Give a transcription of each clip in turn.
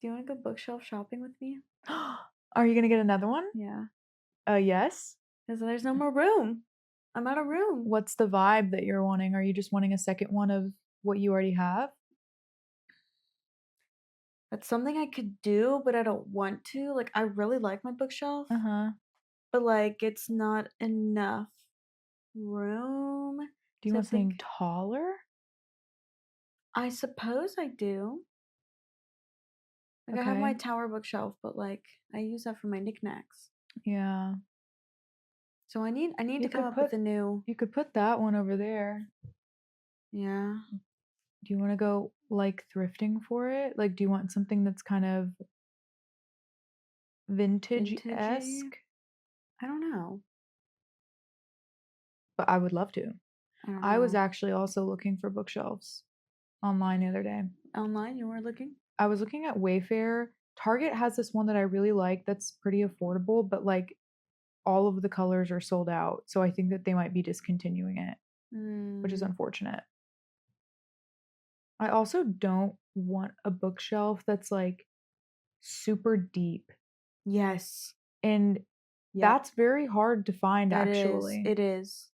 Do you want to go bookshelf shopping with me? Are you gonna get another one? Yeah. Yes. Because there's no more room. I'm out of room. What's the vibe that you're wanting? Are you just wanting a second one of what you already have? That's something I could do, but I don't want to. Like, I really like my bookshelf, Uh-huh. but like, it's not enough room Do you to want something think. taller? I suppose I do. Like, I have my Okay. tower bookshelf, but like, I use that for my knickknacks. Yeah. So I need You to come could up with put a new. you could put that one over there. Yeah. Do you want to go like thrifting for it? Like, do you want something that's kind of Vintagey. vintage-esque? I don't know. But I would love to. I don't I was know. actually also looking for bookshelves online the other day. Online, you were looking? I was looking at Wayfair. Target has this one that I really like that's pretty affordable, but like all of the colors are sold out. So I think that they might be discontinuing it, which is Mm, unfortunate. I also don't want a bookshelf that's like super deep. yes. And Yep. that's very hard to find That is. actually. It is.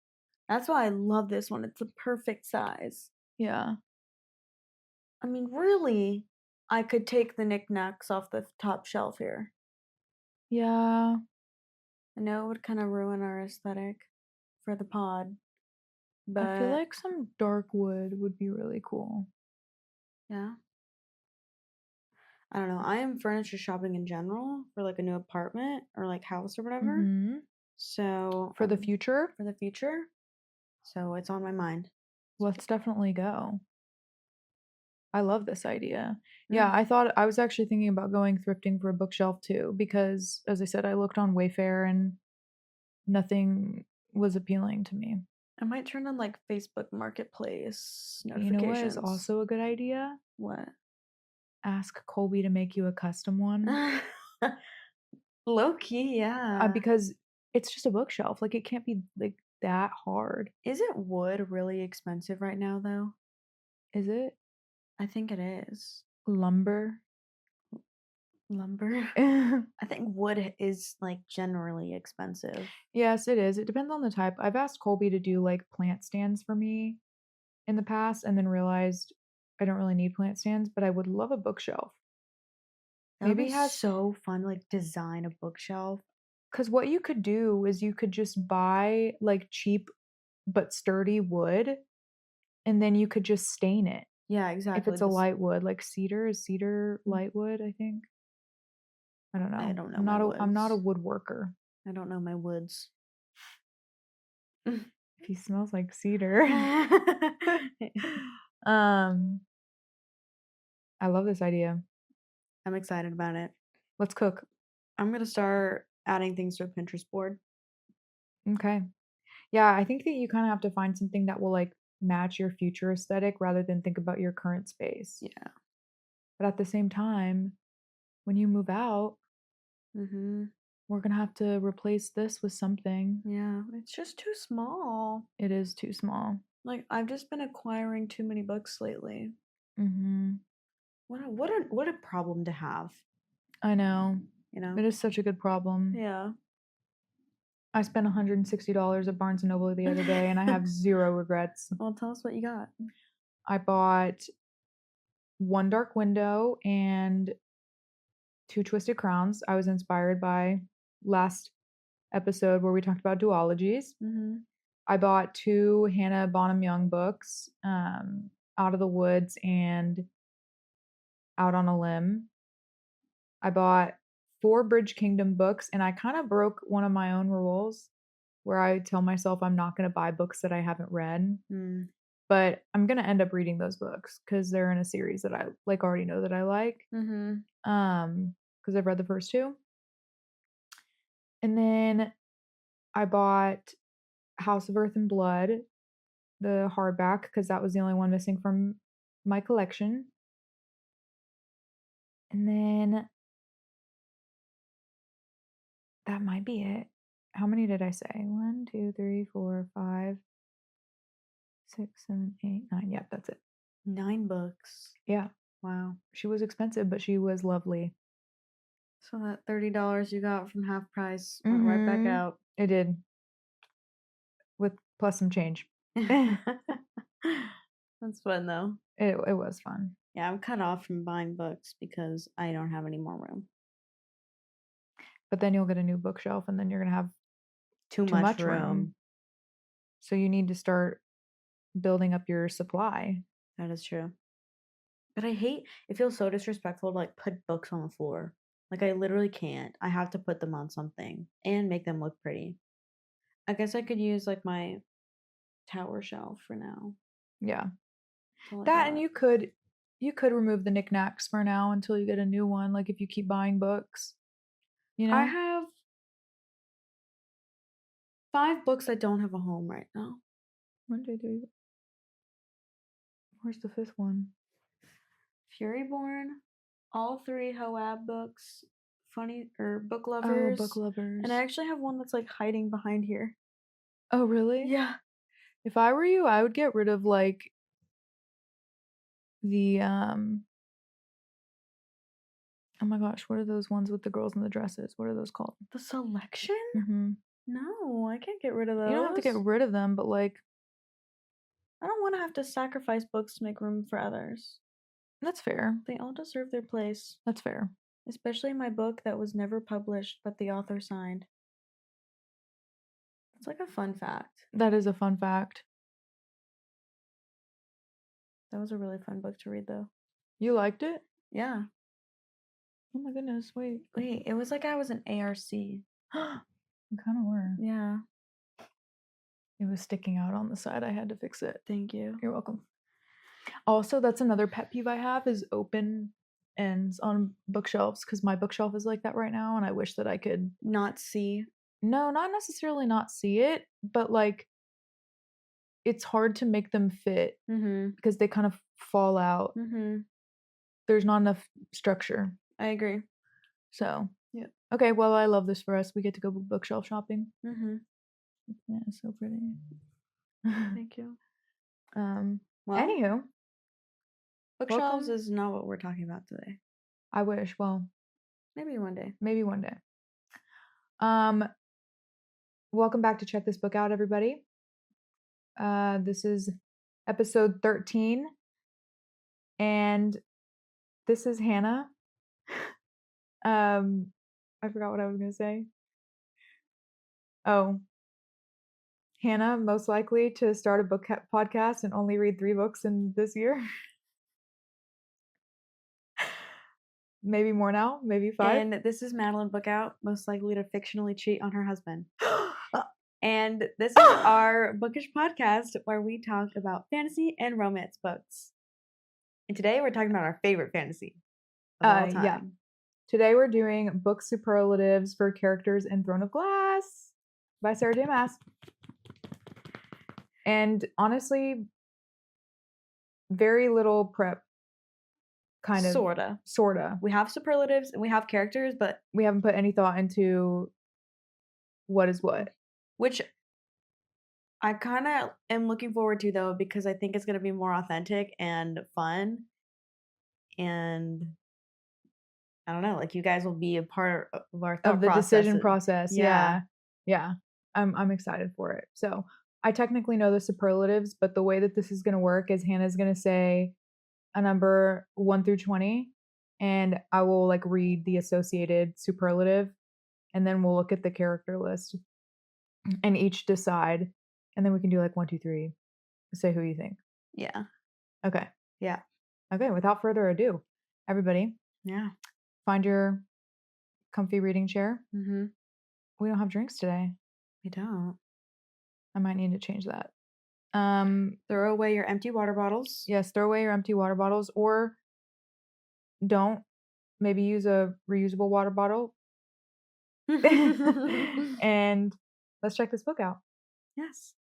That's why I love this one. It's the perfect size. Yeah. I mean, really, I could take the knickknacks off the top shelf here. Yeah. I know it would kind of ruin our aesthetic for the pod, I feel but like some dark wood would be really cool. yeah. I don't know. I am furniture shopping in general for like a new apartment or like house or whatever. Mm-hmm. So, For the future, for the future. So it's on my mind. let's definitely go. I love this idea. Yeah, Mm. I was actually thinking about going thrifting for a bookshelf too, because as I said, I looked on Wayfair and nothing was appealing to me. I might turn on like Facebook Marketplace You know what is notifications. also a good idea? What? Ask Colby to make you a custom one. Low key, yeah. Because it's just a bookshelf. Like it can't be like that hard, Isn't wood really expensive right now, though? is it? I think it is. Lumber. Lumber? I think wood is like generally expensive. Yes, it is. It depends on the type. I've asked Colby to do like plant stands for me in the past and then realized I don't really need plant stands, but I would love a bookshelf. That would Maybe be he has, so fun, like design a bookshelf. because what you could do is you could just buy like cheap but sturdy wood and then you could just stain it. Yeah, If exactly. it's a This light wood, like cedar, is cedar light wood, I think. I don't I know. don't know I'm my not a woods. woodworker. I don't know my woods. If he smells like cedar. um, I love this idea. I'm excited about it. Let's cook. I'm gonna start adding things to a Pinterest board. Okay. Yeah, I think that you kind of have to find something that will like match your future aesthetic rather than think about your current space. Yeah. But at the same time, when you move out, Mm-hmm. we're gonna have to replace this with something. Yeah. It's just too small. It is too small. Like I've just been acquiring too many books lately. Mm-hmm. What a problem to have, I know. you know? It is such a good problem. Yeah. I spent $160 at Barnes& and Noble the other day and I have zero regrets. Well, tell us what you got. I bought One Dark Window and Two Twisted Crowns. I was inspired by last episode where we talked about duologies. Mm-hmm. I bought two Hannah Bonham Young books, Out of the Woods and Out on a Limb. I bought four Bridge Kingdom books, and I kind of broke one of my own rules where I tell myself I'm not going to buy books that I haven't read. Mm. But I'm going to end up reading those books because they're in a series that I like already know that I like. Mm-hmm. Because I've read the first two. And then I bought House of Earth and Blood, the hardback, because that was the only one missing from my collection. And then that might be it. How many did I say? 1, 2, 3, 4, 5, 6, 7, 8, 9. Yep, that's it. 9 books. Yeah. Wow. She was expensive, but she was lovely. So that $30 you got from half price went right back out. It did. With plus some change. That's fun though. It was fun. Yeah, I'm cut off from buying books because I don't have any more room. But then you'll get a new bookshelf and then you're going to have Too too much much room. room. So you need to start building up your supply. That is true. But it feels so disrespectful to like put books on the floor. Like I literally can't. I have to put them on something and make them look pretty. I guess I could use like my tower shelf for now. Yeah. That's all I That and got. you could remove the knickknacks for now until you get a new one, like if you keep buying books. You know? I have 5 books that don't have a home right now. What did I do? Where's the 5th one? Furyborn, all 3 Hoab books, book Oh, lovers. book lovers. And I actually have one that's like hiding behind here. Oh, really? Yeah. If I were you, I would get rid of like the oh my gosh, what are those ones with the girls in the dresses? What are those called? The selection? Mm-hmm. No, I can't get rid of those. You don't have to get rid of them, but like I don't want to have to sacrifice books to make room for others. that's fair. They all deserve their place. That's fair. Especially my book that was never published but the author signed. It's like a fun fact. That is a fun fact. That was a really fun book to read though. You liked it? Yeah. Oh my goodness, wait. Wait, it was like I was an ARC. You kind of were. Yeah. It was sticking out on the side. I had to fix it. Thank you. You're welcome. Also, that's another pet peeve I have is open ends on bookshelves because my bookshelf is like that right now and I wish that I could Not see. no, not necessarily not see it, but like it's hard to make them fit Mm-hmm. because they kind of fall out. Mm-hmm. There's not enough structure. I agree. So, yeah. Okay, well, I love this for us. We get to go bookshelf shopping. Mm-hmm. Yeah, it's so pretty. Thank you. Well, Well, anywho, bookshelves welcome. is not what we're talking about today. I wish. Well, maybe one day. Maybe one day. Welcome back to Check This Book Out, everybody. This is episode 13, and this is Hannah. I forgot what I was gonna say. Oh, Hannah, most likely to start a book podcast and only read 3 books in this year. Maybe more now, maybe 5. And this is Madeline Bookout, most likely to fictionally cheat on her husband. And this is our bookish podcast where we talk about fantasy and romance books. And today we're talking about our favorite fantasy of all time. Yeah. Today we're doing book superlatives for characters in Throne of Glass by Sarah J. Maas. And honestly, very little prep. Kind of. Sorta. We have superlatives and we have characters, but we haven't put any thought into what is what. Which I kind of am looking forward to, though, because I think it's going to be more authentic and fun. And I don't know, like you guys will be a part of our thought of the decision process. Yeah. I'm excited for it. So I technically know the superlatives, but the way that this is going to work is Hannah's going to say a number 1 through 20, and I will like read the associated superlative, and then we'll look at the character list and each decide, and then we can do like 1, 2, 3, say who you think. Yeah. Okay. Yeah. Okay, without further ado, everybody. Yeah. Find your comfy reading chair. Mm-hmm. We don't have drinks today. We don't. I might need to change that. Throw away your empty water bottles. Yes, throw away your empty water bottles, or don't. Maybe use a reusable water bottle. And let's check this book out. Yes.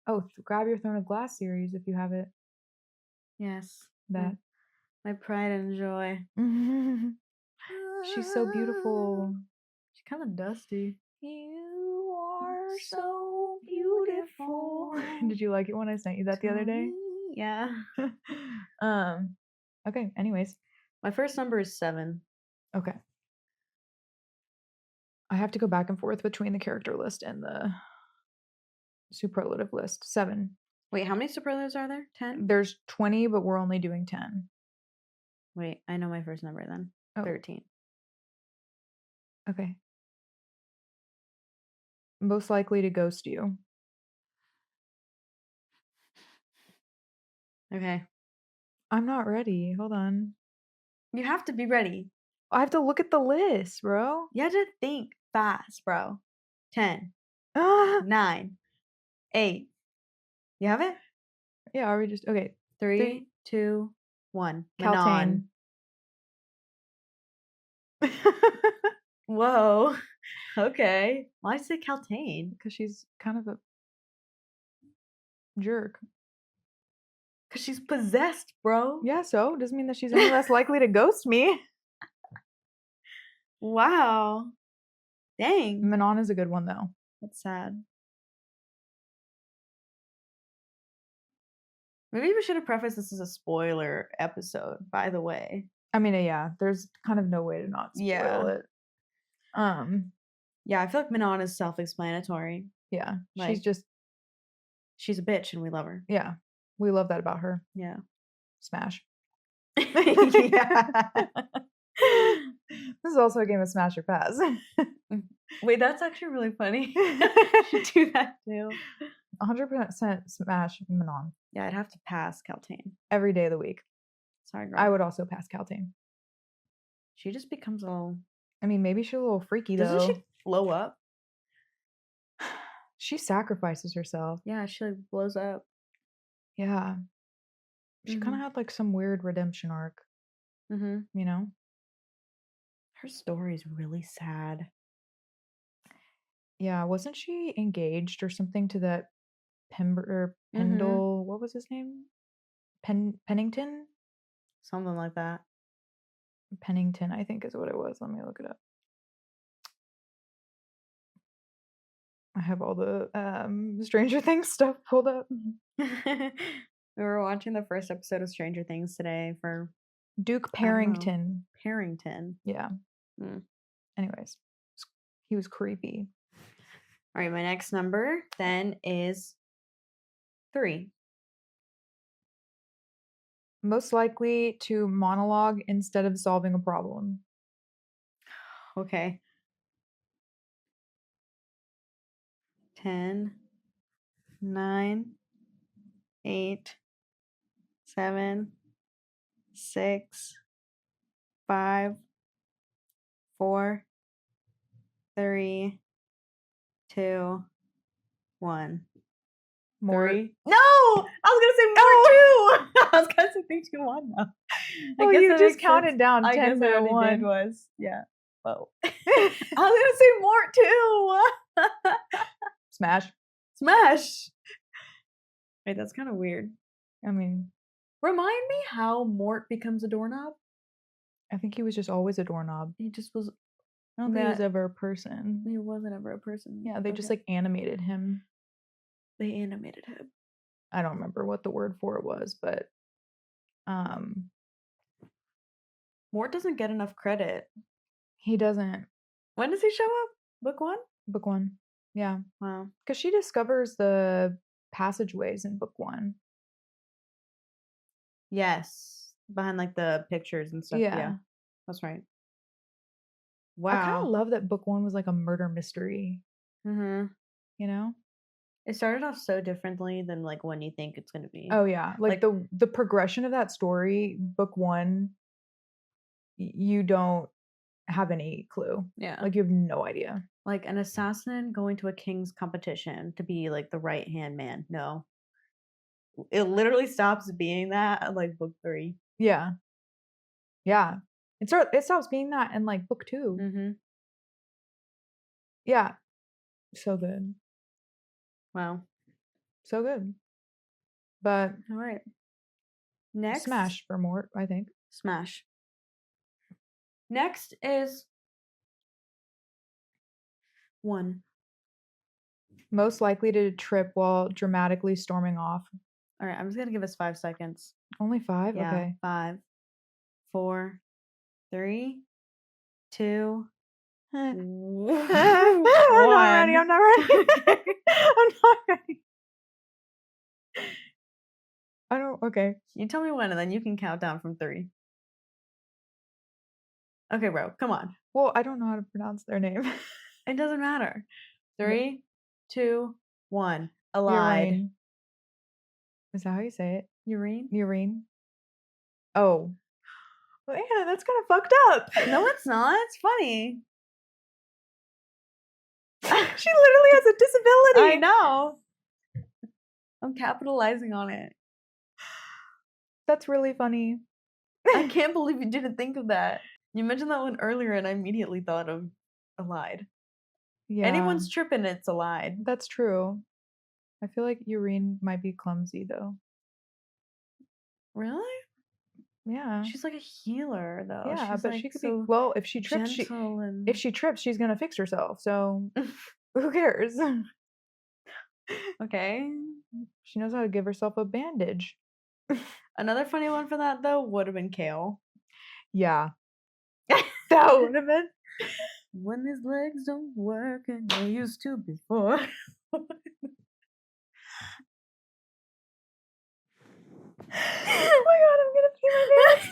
Oh, grab your Throne of Glass series if you have it. Yes. That. My pride and joy. She's so beautiful. She's kind of dusty. You are so beautiful. Did you like it when I sent you that the other day? Yeah. Okay, anyways. My first number is 7. Okay. I have to go back and forth between the character list and the superlative list. 7. Wait, how many superlatives are there? 10? There's 20, but we're only doing 10. Wait, I know my first number then. Oh. 13. Okay. Most likely to ghost you. Okay. I'm not ready. Hold on. You have to be ready. I have to look at the list, bro. You have to think fast, bro. 10, Ah! 9, 8. You have it? Yeah, are we just okay? 3, 2, 1. Catan. Whoa. Okay. Why say Catan? Because she's kind of a jerk. Because she's possessed, bro. Yeah, so doesn't mean that she's any less likely to ghost me. Wow. Dang. Manon is a good one though. That's sad. Maybe we should have prefaced this as a spoiler episode, by the way. I mean, yeah, there's kind of no way to not spoil it. Yeah, I feel like Manon is self-explanatory. Yeah, Like, she's a bitch and we love her. Yeah, we love that about her. Yeah. Smash. Yeah. This is also a game of smash or pass. Wait, that's actually really funny. You should do that too. 100% smash Manon. Yeah, I'd have to pass Catan. Every day of the week. Sorry, girl. I would also pass Catan. She just becomes all... I mean, maybe she's a little freaky though. Doesn't she blow up? She sacrifices herself. Yeah, she like blows up. Yeah. She kind of had like some weird redemption arc. Mm-hmm. You know? Her story is really sad. Yeah, wasn't she engaged or something to that Pendle? What was his name? Pennington? Something like that. Pennington, I think is what it was. Let me look it up. I have all the Stranger Things stuff pulled up. We were watching the first episode of Stranger Things today for Duke Parrington. Parrington. Yeah. Anyways, he was creepy. All right, my next number then is 3. Most likely to monologue instead of solving a problem. Okay. 10, 9, 8, 7, 6, 5, 4, 3, 2, 1. More. 3. No! I was gonna say more too! I was gonna say 3, 2, 1 though. Oh, you just counted down 10 to 1. Was. Yeah. Whoa. I was gonna say more too! Smash. Smash! Wait, that's kind of weird. I mean, remind me how Mort becomes a doorknob? I think he was just always a doorknob. He just was. I don't think he was ever a person. He wasn't ever a person. Yeah, they just like animated him. They animated him. I don't remember what the word for it was, but Mort doesn't get enough credit. He doesn't. When does he show up? Book 1? Book 1. Yeah. Wow. Because she discovers the passageways in book 1. Yes. Behind like the pictures and stuff. Yeah. That's right. Wow. I kind of love that book 1 was like a murder mystery. Mm-hmm. You know? It started off so differently than like when you think it's going to be. Oh yeah. Like the progression of that story, book 1, you don't have any clue. Yeah. Like you have no idea. Like an assassin going to a king's competition to be like the right hand man. No. It literally stops being that at like book 3. Yeah. Yeah. It stops being that in like book 2. Mm-hmm. Yeah. So good. Wow. So good. But all right. Next. Smash for Mort, I think. Smash. Next is 1. Most likely to trip while dramatically storming off. All right, I'm just going to give us 5 seconds. Only 5? Yeah, okay. 5, 4, 3, 2, I'm 1. not ready. I'm not ready. I'm not ready. I don't. Okay. You tell me when, and then you can count down from 3. Okay, bro, come on. Well, I don't know how to pronounce their name. It doesn't matter. 3, 2, 1. Allied. Urine. Is that how you say it? Urine? Urine. Oh. Well, Anna, that's kind of fucked up. No, it's not. It's funny. She literally has a disability. I know. I'm capitalizing on it. That's really funny. I can't believe you didn't think of that. You mentioned that one earlier, and I immediately thought of Allied. Yeah. Anyone's tripping, it's Allied. That's true. I feel like Urine might be clumsy though. Really? Yeah. She's like a healer, though. Yeah, She's but like she could so be. Well, if she trips, gentle and if she trips, she's gonna fix herself. So who cares? okay. She knows how to give herself a bandage. Another funny one for that though would have been Kale. Yeah. That would have been. When his legs don't work and they used to before. Oh my god, I'm gonna pee my pants.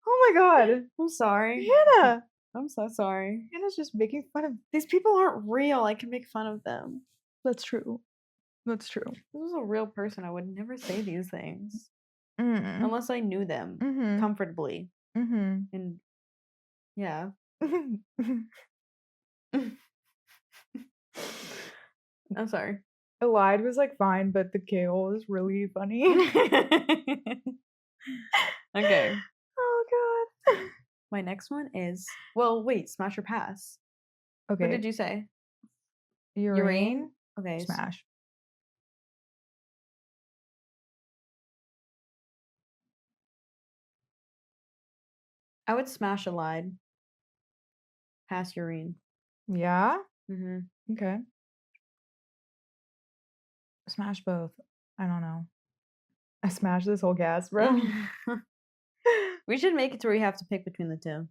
Oh my god. I'm sorry. Hannah. I'm so sorry. Hannah's just making fun of. These people aren't real. I can make fun of them. That's true. That's true. If this was a real person, I would never say these things. Mm. Unless I knew them Mm-hmm. comfortably. Mm-hmm. And yeah. I'm sorry. Allied was like fine, but the Kale was really funny. Okay. Oh god. My next one is wait, smash or pass. Okay. What did you say? Urine? Okay. Smash. I would smash Allied. Pass Urine. Yeah? Mm-hmm. Okay. Smash both. I don't know. I smashed this whole cast, bro. We should make it to where you have to pick between the two.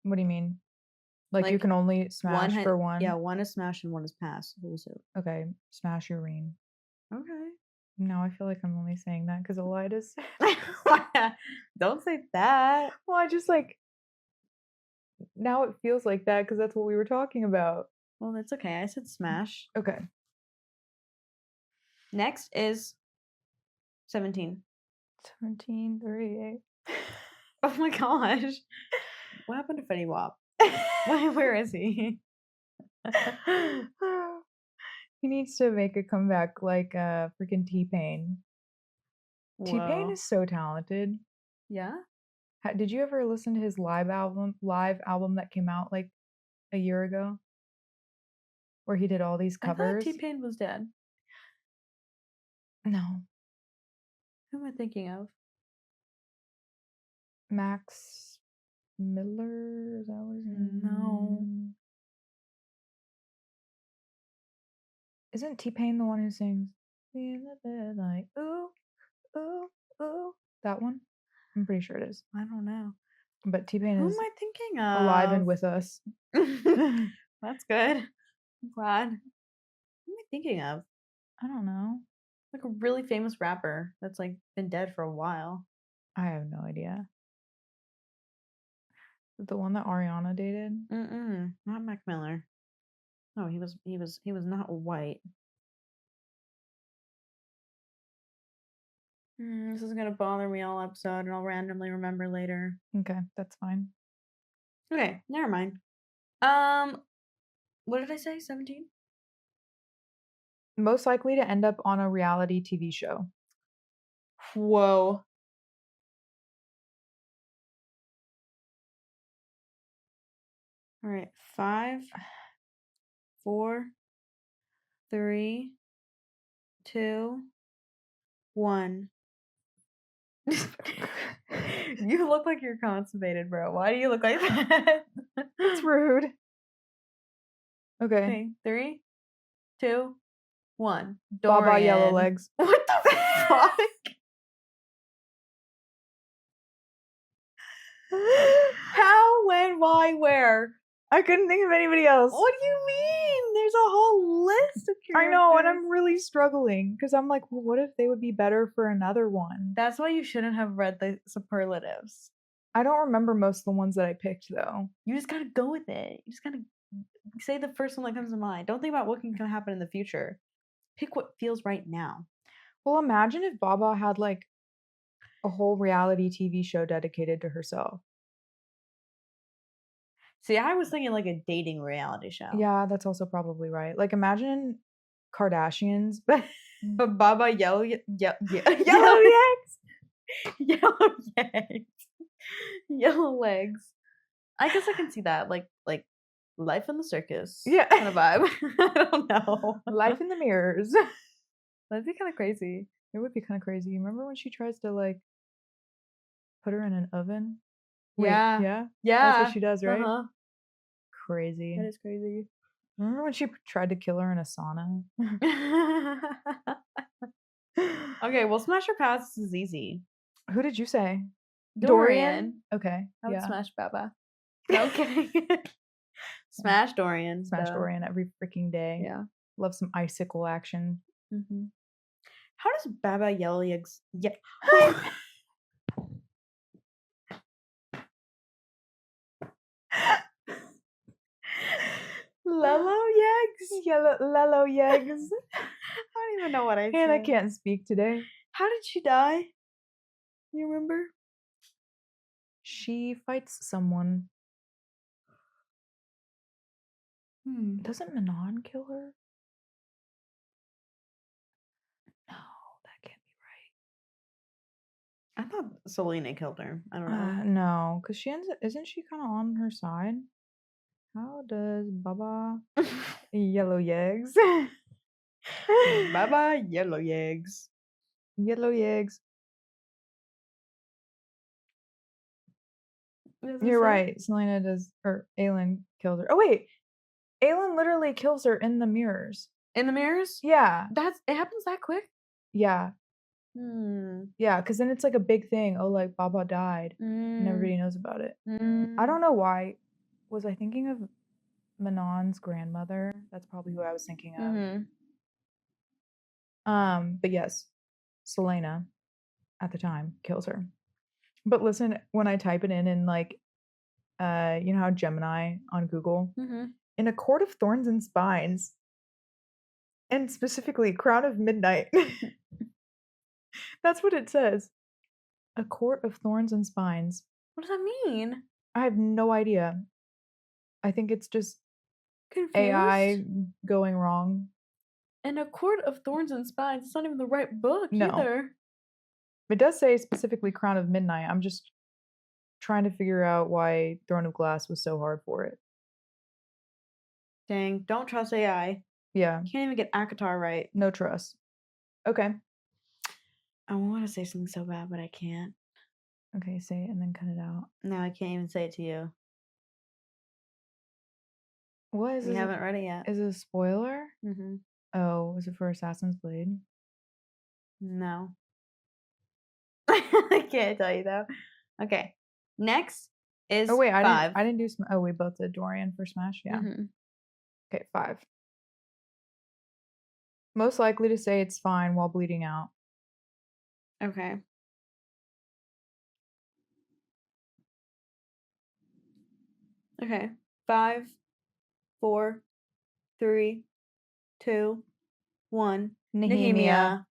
What do you mean? Like you Like, can only smash for one? Yeah, one is smash and one is pass. Okay. Smash Urine. Okay. No, I feel like I'm only saying that because Allied is. Don't say that. Well, I just like. Now it feels like that because that's what we were talking about. Well, that's okay. I said smash. Okay. Next is 17. 1738. Oh my gosh. What happened to Fetty Wap? Where is he? He needs to make a comeback like freaking T-Pain. T-Pain is so talented. Yeah? Did you ever listen to his live album that came out like a year ago? Where he did all these covers? I thought T-Pain was dead. No. Who am I thinking of? Max Miller? Is that what his name? No. Isn't T-Pain the one who sings in the bed like ooh, ooh, ooh? That one? I'm pretty sure it is. I don't know. But T-Pain Who is am I thinking of? alive and with us. That's good. I'm glad. Who am I thinking of? I don't know. Like a really famous rapper that's like been dead for a while. I have no idea. The one that Ariana dated? Not Mac Miller. No, he was not white. This is gonna bother me all episode, and I'll randomly remember later. Okay, that's fine. Okay, never mind. What did I say? 17? Most likely to end up on a reality TV show. Whoa. All right, 5, 4, 3, 2, 1. You look like you're constipated, bro. Why do you look like that? That's rude. Okay. Okay, 3, 2, 1. Baba Yellow Dorian. Legs. What the fuck? How, when, why, where? I couldn't think of anybody else. What do you mean? There's a whole list of I characters. know, and I'm really struggling because I'm like, well, what if they would be better for another one? That's why you shouldn't have read the superlatives. I don't remember most of the ones that I picked though. You just gotta go with it. You just gotta say the first one that comes to mind. Don't think about what can happen in the future. Pick what feels right now. Well, imagine if Baba had like a whole reality TV show dedicated to herself. See, I was thinking like a dating reality show. Yeah, that's also probably right. Like imagine Kardashians, but Baba yellow yellow yaks. Yellow yaks. Yellow legs. I guess I can see that. Like life in the circus. Yeah. Kind of vibe. I don't know. Life in the mirrors. That'd be kind of crazy. It would be kind of crazy. You remember when she tries to like put her in an oven? Wait, Yeah. yeah? Yeah. That's what she does, right? Uh-huh. Crazy. That is crazy. Remember when she tried to kill her in a sauna? Okay, well, Smash or Pass is easy. Who did you say? Dorian. Okay. I would Yeah. smash Baba. Okay. Smash Dorian. Smash duh. Dorian every freaking day. Yeah. Love some icicle action. Mm-hmm. How does Baba Yellow Legs? Yeah. Lello Yegs? Lello Yegs. I don't even know what I Hannah said. can't speak today. How did she die? You remember? She fights someone. Doesn't Manon kill her? No, that can't be I thought Selena killed her. I don't know. right. No, because isn't she kind of on her side? How does Baba Yellow Yegs? Baba Yellow Yegs. Yellow Yegs. You're right. Selena does, or Aelin kills her. Oh wait, Aelin literally kills her in the mirrors. In the mirrors? Yeah. It happens that quick? Yeah. Hmm. Yeah, because then it's like a big thing. Oh, like Baba died, and everybody knows about it. I don't know why. Was I thinking of Manon's grandmother? That's probably who I was thinking of. But yes, Selena at the time kills her. But listen, when I type it in like you know how Gemini on Google, in a court of thorns and spines, and specifically Crown of Midnight. That's what it says. A court of thorns and spines. What does that mean? I have no idea. I think it's just Confused? AI going wrong. And a court of thorns and spines. It's not even the right book either. It does say specifically Crown of Midnight. I'm just trying to figure out why Throne of Glass was so hard for it. Dang, don't trust AI. Yeah. You can't even get Akatar right. No trust. Okay. I want to say something so bad, but I can't. Okay, say it and then cut it out. No, I can't even say it to you. What is it? You haven't read it yet. Is it a spoiler? Mm-hmm. Oh, is it for Assassin's Blade? No. I can't tell you though. Okay. Next is oh wait, 5. I didn't do. Oh, we both did Dorian for Smash. Yeah. Okay, 5. Most likely to say it's fine while bleeding out. Okay. Okay. 5, 4, 3, 2, 1. Nehemia.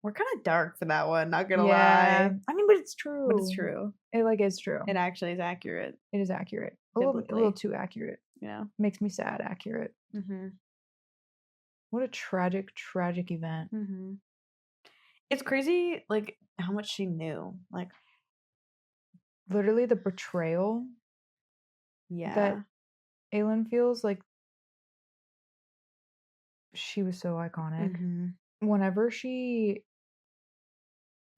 We're kind of dark for that one, not gonna lie. I mean, but it's true. But it's true. It like is true. It actually is accurate. It is accurate. A little too accurate. Yeah. Makes me sad. Accurate. What a tragic event. It's crazy, like how much she knew. Like literally the betrayal. Yeah. That Aelin feels like. She was so iconic. Whenever she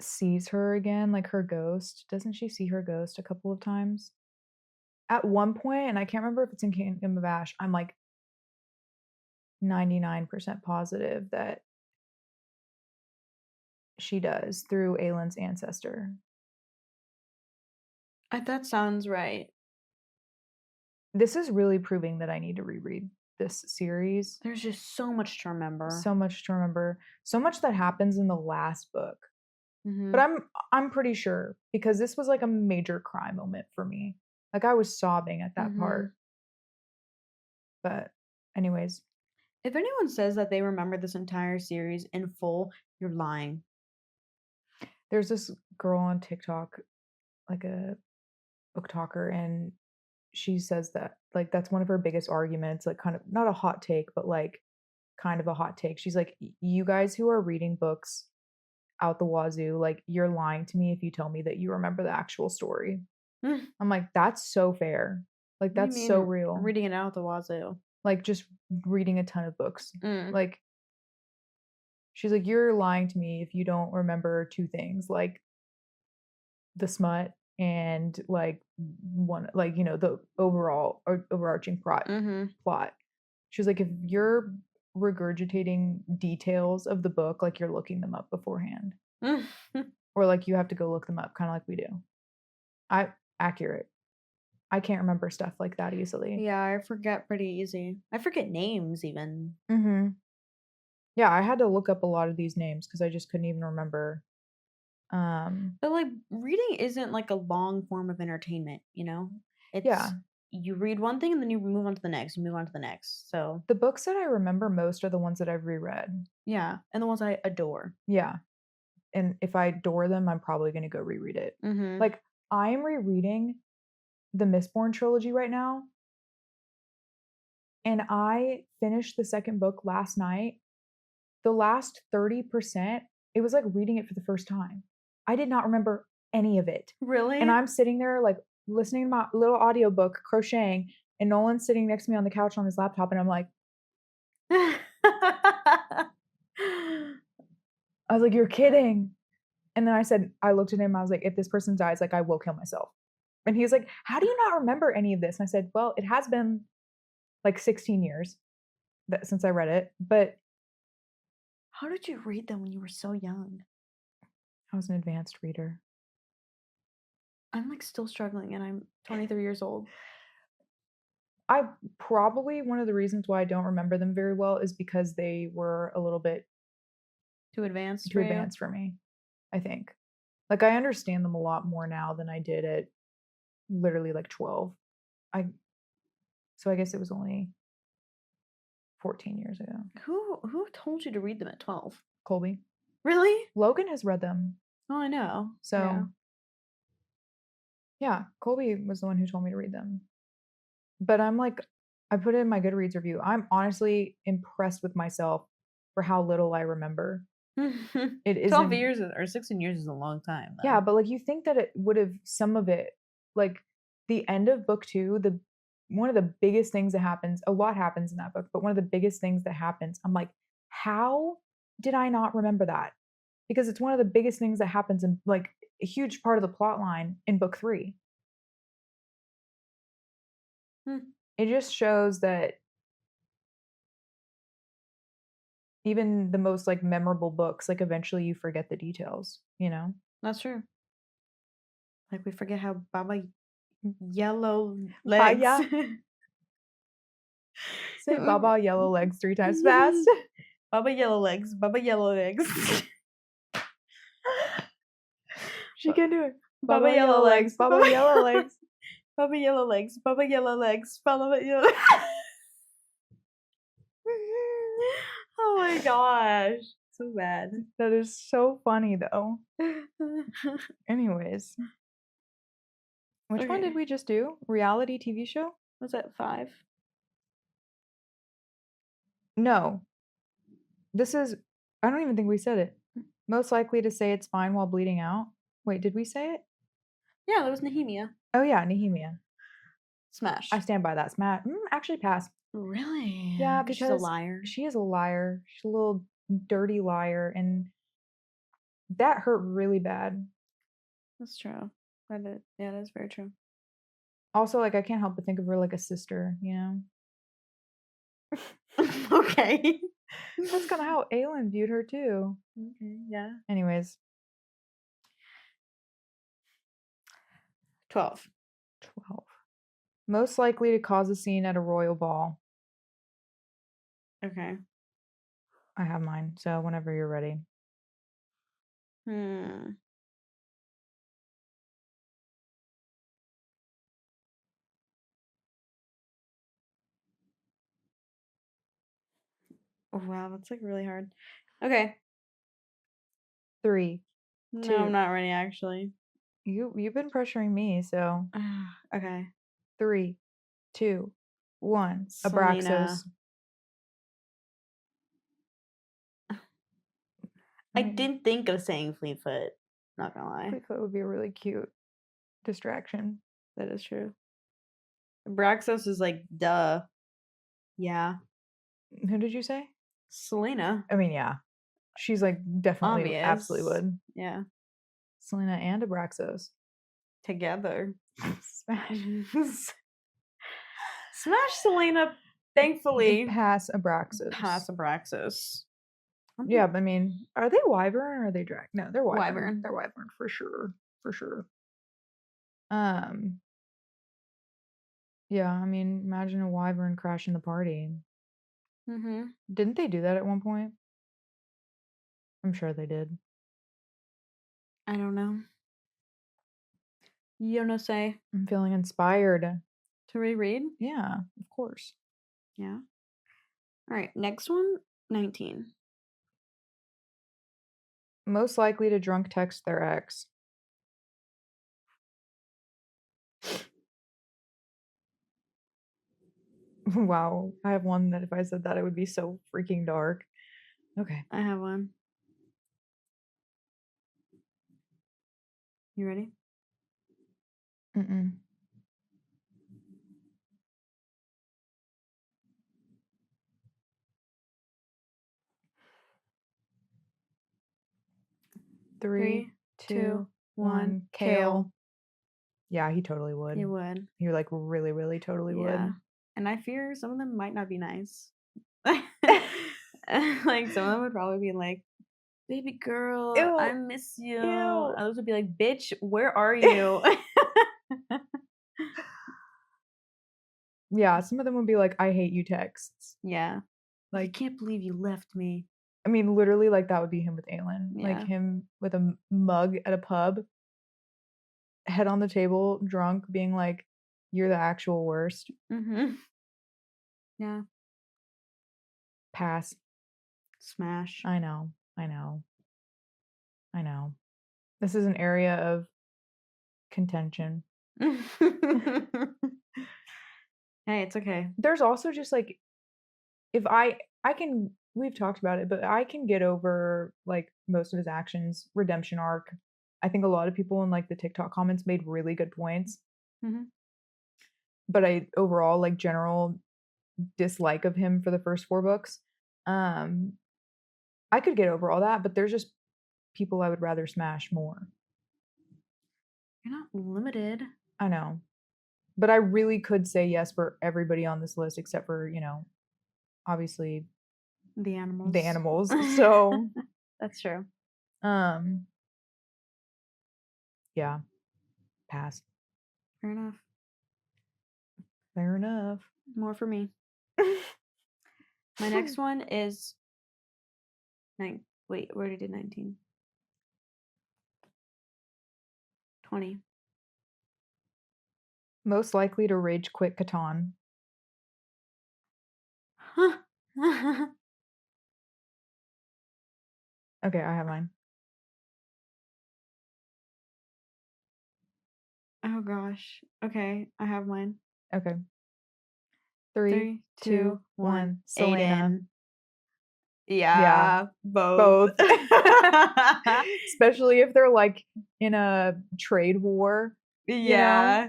sees her again, like her ghost, doesn't she see her ghost a couple of times? At one point, and I can't remember if it's in Kingdom of Ash, I'm like 99% positive that she does through Aelin's ancestor. That sounds right. This is really proving that I need to reread this series. There's just so much to remember. So much to remember. So much that happens in the last book. Mhm. But I'm pretty sure because this was like a major cry moment for me. Like I was sobbing at that part. But anyways, If anyone says that they remember this entire series in full, you're lying. there's this girl on TikTok, like a book talker, and she says that like that's one of her biggest arguments, like kind of not a hot take, but like kind of a hot take. She's like, you guys who are reading books out the wazoo, like you're lying to me if you tell me that you remember the actual story. I'm like, that's so fair. Like What do you that's mean so real. reading it out the wazoo? Like just reading a ton of books. Mm. Like she's like, you're lying to me if you don't remember two things, like the smut and like one, like you know, the overall or overarching plot. She was like, if you're regurgitating details of the book, like you're looking them up beforehand, or like you have to go look them up, kind of like we do. Accurate. I can't remember stuff like that easily. Yeah, I forget pretty easy. I forget names even. Yeah, I had to look up a lot of these names because I just couldn't even remember. But like reading isn't like a long form of entertainment, you know? It's Yeah. You read one thing and then you move on to the next, you move on to the next. So The books that I remember most are the ones that I've reread. yeah, and the ones I adore. Yeah. And if I adore them, I'm probably going to go reread it. Like, I'm rereading the Mistborn trilogy right now. And I finished the second book last night. The last 30%, it was like reading it for the first time. I did not remember any of it. Really? And I'm sitting there like listening to my little audiobook, crocheting, and Nolan's sitting next to me on the couch on his laptop, and I'm like, I was like, you're kidding. And then I looked at him, I was like, if this person dies, like I will kill myself. And he was like, how do you not remember any of this? And I said, well, it has been like 16 years since I read it, but how did you read them when you were so young? I was an advanced reader. I'm like still struggling and I'm 23 years old. I probably, one of the reasons why I don't remember them very well is because they were a little bit too advanced for me, I think. Like I understand them a lot more now than I did at literally like 12. So I guess it was only 14 years ago. Who told you to read them at 12? Colby. Really? Logan has read them. Oh, I know. So yeah, Colby was the one who told me to read them. But I'm like, I put it in my Goodreads review. I'm honestly impressed with myself for how little I remember. It is 12 years or 16 years is a long time, though. Yeah, but like you think that it would have some of it, like the end of book 2, one of the biggest things that happens, a lot happens in that book, but one of the biggest things that happens, I'm like, how did I not remember that? Because it's one of the biggest things that happens in like a huge part of the plot line in book 3. It just shows that even the most like memorable books, like eventually you forget the details, you know? That's true. Like we forget how Baba Yellow Legs. Yeah. Say Baba Yellow Legs 3 times fast. Baba Yellow Legs. Baba Yellow Legs. She can do it. Baba Yellow Legs. Baba Yellow Legs. Baba Yellow Legs. Baba Yellow Legs. Baba Yellow. Oh my gosh. So bad. That is so funny though. Anyways. Which one did we just do? Reality TV show? Was that 5? No. This is, I don't even think we said it. Most likely to say it's fine while bleeding out. Wait, did we say it? Yeah, that was Nehemia. Oh yeah, Nehemia. Smash. I stand by that. Smash. Actually pass. Really? Yeah, because she's a liar. She is a liar. She's a little dirty liar, and that hurt really bad. That's true. Yeah, that's very true. Also, like I can't help but think of her like a sister, you know? Okay. That's kind of how Aelin viewed her too. Okay, yeah. Anyways. 12. 12. Most likely to cause a scene at a royal ball. Okay. I have mine, so whenever you're ready. Oh, wow, that's like really hard. Okay. 3, No, 2. I'm not ready actually. You've been pressuring me, so Okay. 3, 2, 1. Selena. Abraxos. I didn't think of saying Fleetfoot. Not gonna lie. Fleetfoot would be a really cute distraction. That is true. Abraxos is like, duh. Yeah. Who did you say? Selena. I mean, yeah. She's like definitely Obvious. absolutely would. Yeah. Selena and Abraxos. Together. Smash. Smash Selena, thankfully. Pass Abraxos. Pass Abraxos. Yeah, I mean, are they wyvern or are they dragon? No, they're wyvern. Wyvern. They're wyvern for sure. For sure. Yeah, I mean, imagine a wyvern crashing the party. Mm-hmm. Didn't they do that at one point? I'm sure they did. I don't know. You don't say. I'm feeling inspired. To reread? Yeah, of course. Yeah. All right, next one, 19. Most likely to drunk text their ex. Wow, I have one that if I said that, it would be so freaking dark. Okay. I have one. You ready? Mm-mm. Three, two, 1. Kale. Yeah, he totally would. He would. He like really, really totally would. And I fear some of them might not be nice. Like some of them would probably be like, baby girl, Ew. I miss you. Ew. Others would be like, bitch, where are you? Yeah, some of them would be like, I hate you texts. Yeah. I Like, can't believe you left me. I mean, literally, like that would be him with Aelin. Like Yeah. him with a mug at a pub, head on the table, drunk, being like, you're the actual worst. Mm-hmm. Yeah. Pass. Smash. I know. I know. I know. This is an area of contention. Hey, it's okay. There's also just like, if I can, we've talked about it, but I can get over like most of his actions, redemption arc. I think a lot of people in like the TikTok comments made really good points. Mm-hmm. But I overall like general dislike of him for the first 4 books. I could get over all that, but there's just people I would rather smash more. You're not limited. I know. But I really could say yes for everybody on this list except for, you know, obviously the animals. The animals. So that's true. Yeah. Pass. Fair enough. Fair enough. More for me. My next one is 9. Wait, we already did 19. 20. Most likely to rage quit Catan. Okay, I have mine. Oh gosh. Okay, I have mine. Okay. 3, 2, 1. Selena. Aiden. Yeah, both. Especially if they're like in a trade war. Yeah.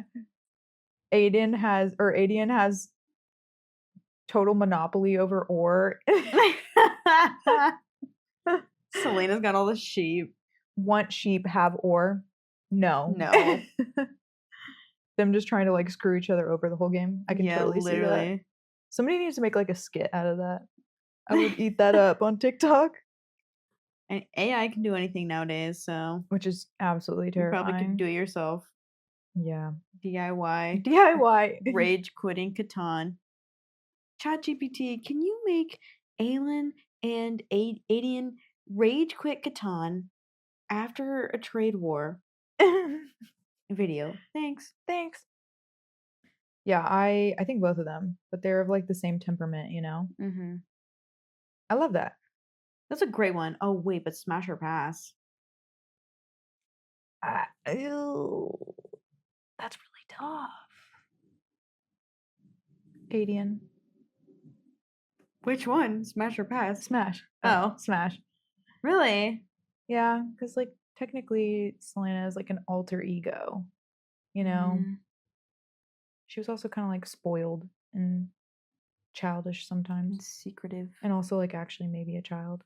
Aiden has total monopoly over ore. Selena's got all the sheep. Want sheep, have ore? No. No. Them just trying to like screw each other over the whole game. I can totally see that. Somebody needs to make like a skit out of that. I would eat that up on TikTok. And AI can do anything nowadays, so which is absolutely terrifying. You probably could do it yourself. Yeah. DIY. DIY. Rage quitting Catan. ChatGPT, can you make Aelin and Adian rage quit Catan after a trade war? Video. Thanks. Thanks. Yeah, I think both of them, but they're of like the same temperament, you know? Mm-hmm. I love that. That's a great one. Oh, wait, but smash or pass? Ew. That's really tough. Adian. Which one? Smash or pass? Smash. Oh. Smash. Really? Yeah, because like technically Selena is like an alter ego, you know? Mm, She was also kind of like spoiled and childish sometimes. and secretive. And also like actually maybe a child.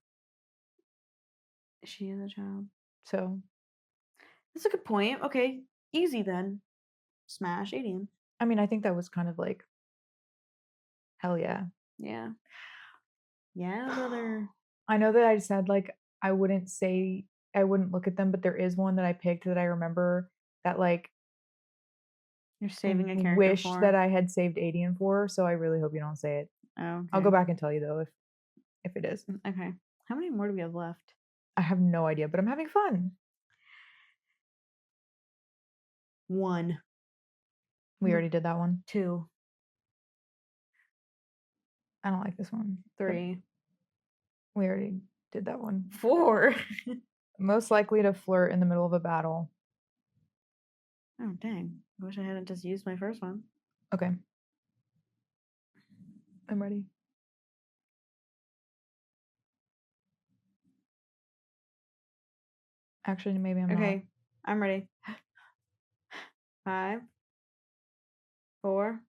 She is a child. So That's a good point. Okay. Easy then. Smash Adian. I mean I think that was kind of like hell yeah. Yeah. Yeah, brother. I know that I said like I wouldn't look at them, but there is one that I picked that I remember that like You're saving a character wish for. that I had saved Adian for, so I really hope you don't say it. Oh, okay. I'll go back and tell you though if it is. Okay. How many more do we have left? I have no idea, but I'm having fun. 1. We already did that one. 2. I don't like this one. 3. We already did that one. 4. Most likely to flirt in the middle of a battle. Oh, dang. I wish I hadn't just used my first one. Okay. I'm ready. Actually, maybe I'm not. Okay. I'm ready. 5. 4.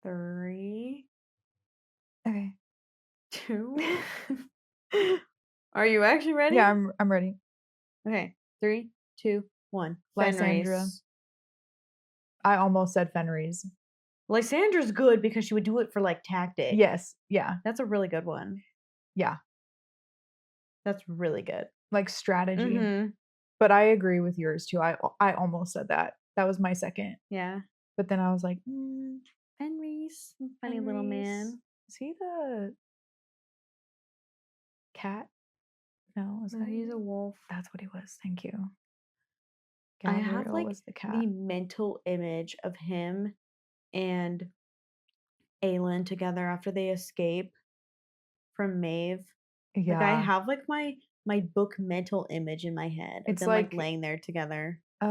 3. Okay. 2. Are you actually ready? Yeah, I'm ready. Okay. 3, 2, 1. Lysandra. Fenris. I almost said Fenris. Lysandra's good because she would do it for like tactic. Yes. Yeah. That's a really good one. Yeah. That's really good. Like strategy. Mm-hmm. But I agree with yours too. I almost said that. That was my second. Yeah. But then I was like, Fenris. Funny little man. Is he the cat? No, No, he's a wolf. That's what he was. Thank you. I have Gabriel like was the cat. the mental image of him and Aelin together after they escape from Maeve. Yeah. Like I have like my book mental image in my head of It's them like laying there together. it's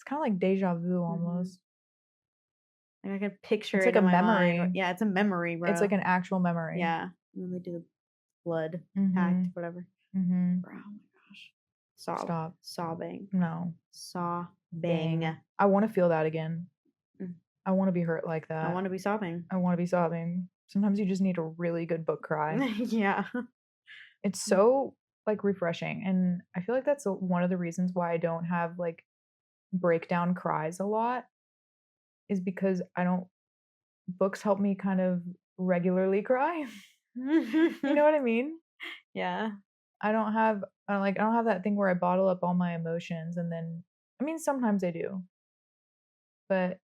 kind of like deja vu almost. Like I can picture It's it like a in my memory. mind. Yeah, it's a memory, bro. It's like an actual memory. Yeah. And then they do the blood pact, whatever. Mm-hmm. Bro, oh my gosh. Stop. Sobbing. No. Sobbing. I want to feel that again. Mm. I want to be hurt like that. I want to be sobbing. I want to be sobbing. Sometimes you just need a really good book cry. Yeah. It's so like refreshing, and I feel like that's one of the reasons why I don't have like breakdown cries a lot is because books help me kind of regularly cry. You know what I mean? Yeah. I don't have that thing where I bottle up all my emotions and then I mean sometimes I do. But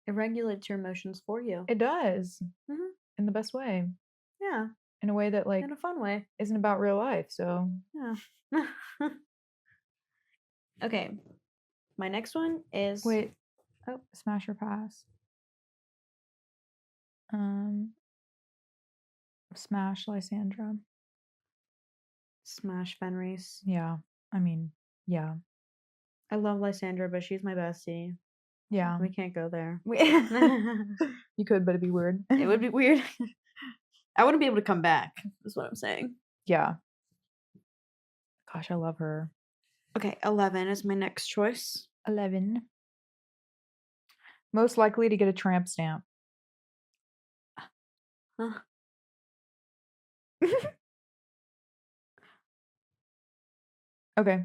it regulates your emotions for you. It does. In the best way. Yeah. In a way that like in a fun way. Isn't about real life, so yeah. Okay. My next one is wait. Oh, smash or pass. Smash Lysandra. Smash Fenris. Yeah. I mean, yeah. I love Lysandra, but she's my bestie. Yeah. We can't go there. You could, but it'd be weird. It would be weird. I wouldn't be able to come back, is what I'm saying. Yeah. Gosh, I love her. Okay, 11 is my next choice. 11. Most likely to get a tramp stamp. Huh. Okay.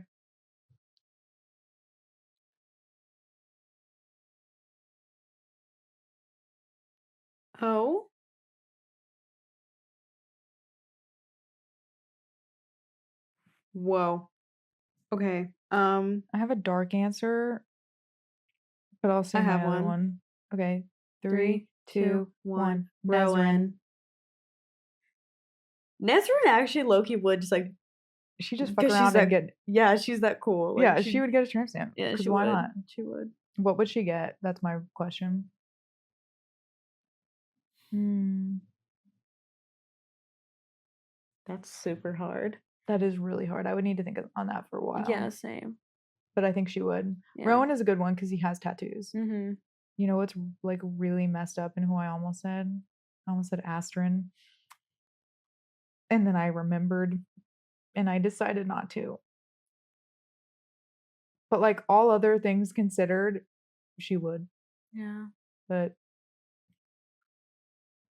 Oh. Whoa. Okay. I have a dark answer, but I'll say I my have other one. one. Okay. 3, 3, 2, 2, 1. 1. Nezrin. Rowan. Nezrin actually Loki would just like She just fuck because she's around that and get. yeah, she's that cool. Like, Yeah, she would get a tramp stamp. Yeah, 'Cause she why would. not? She would. What would she get? That's my question. That's super hard. That is really hard. I would need to think on that for a while. Yeah, same. But I think she would. Yeah. Rowan is a good one because he has tattoos. Mm-hmm. You know what's like really messed up and who I almost said? I almost said Astrid. And then I remembered and I decided not to. But like all other things considered, she would. Yeah. But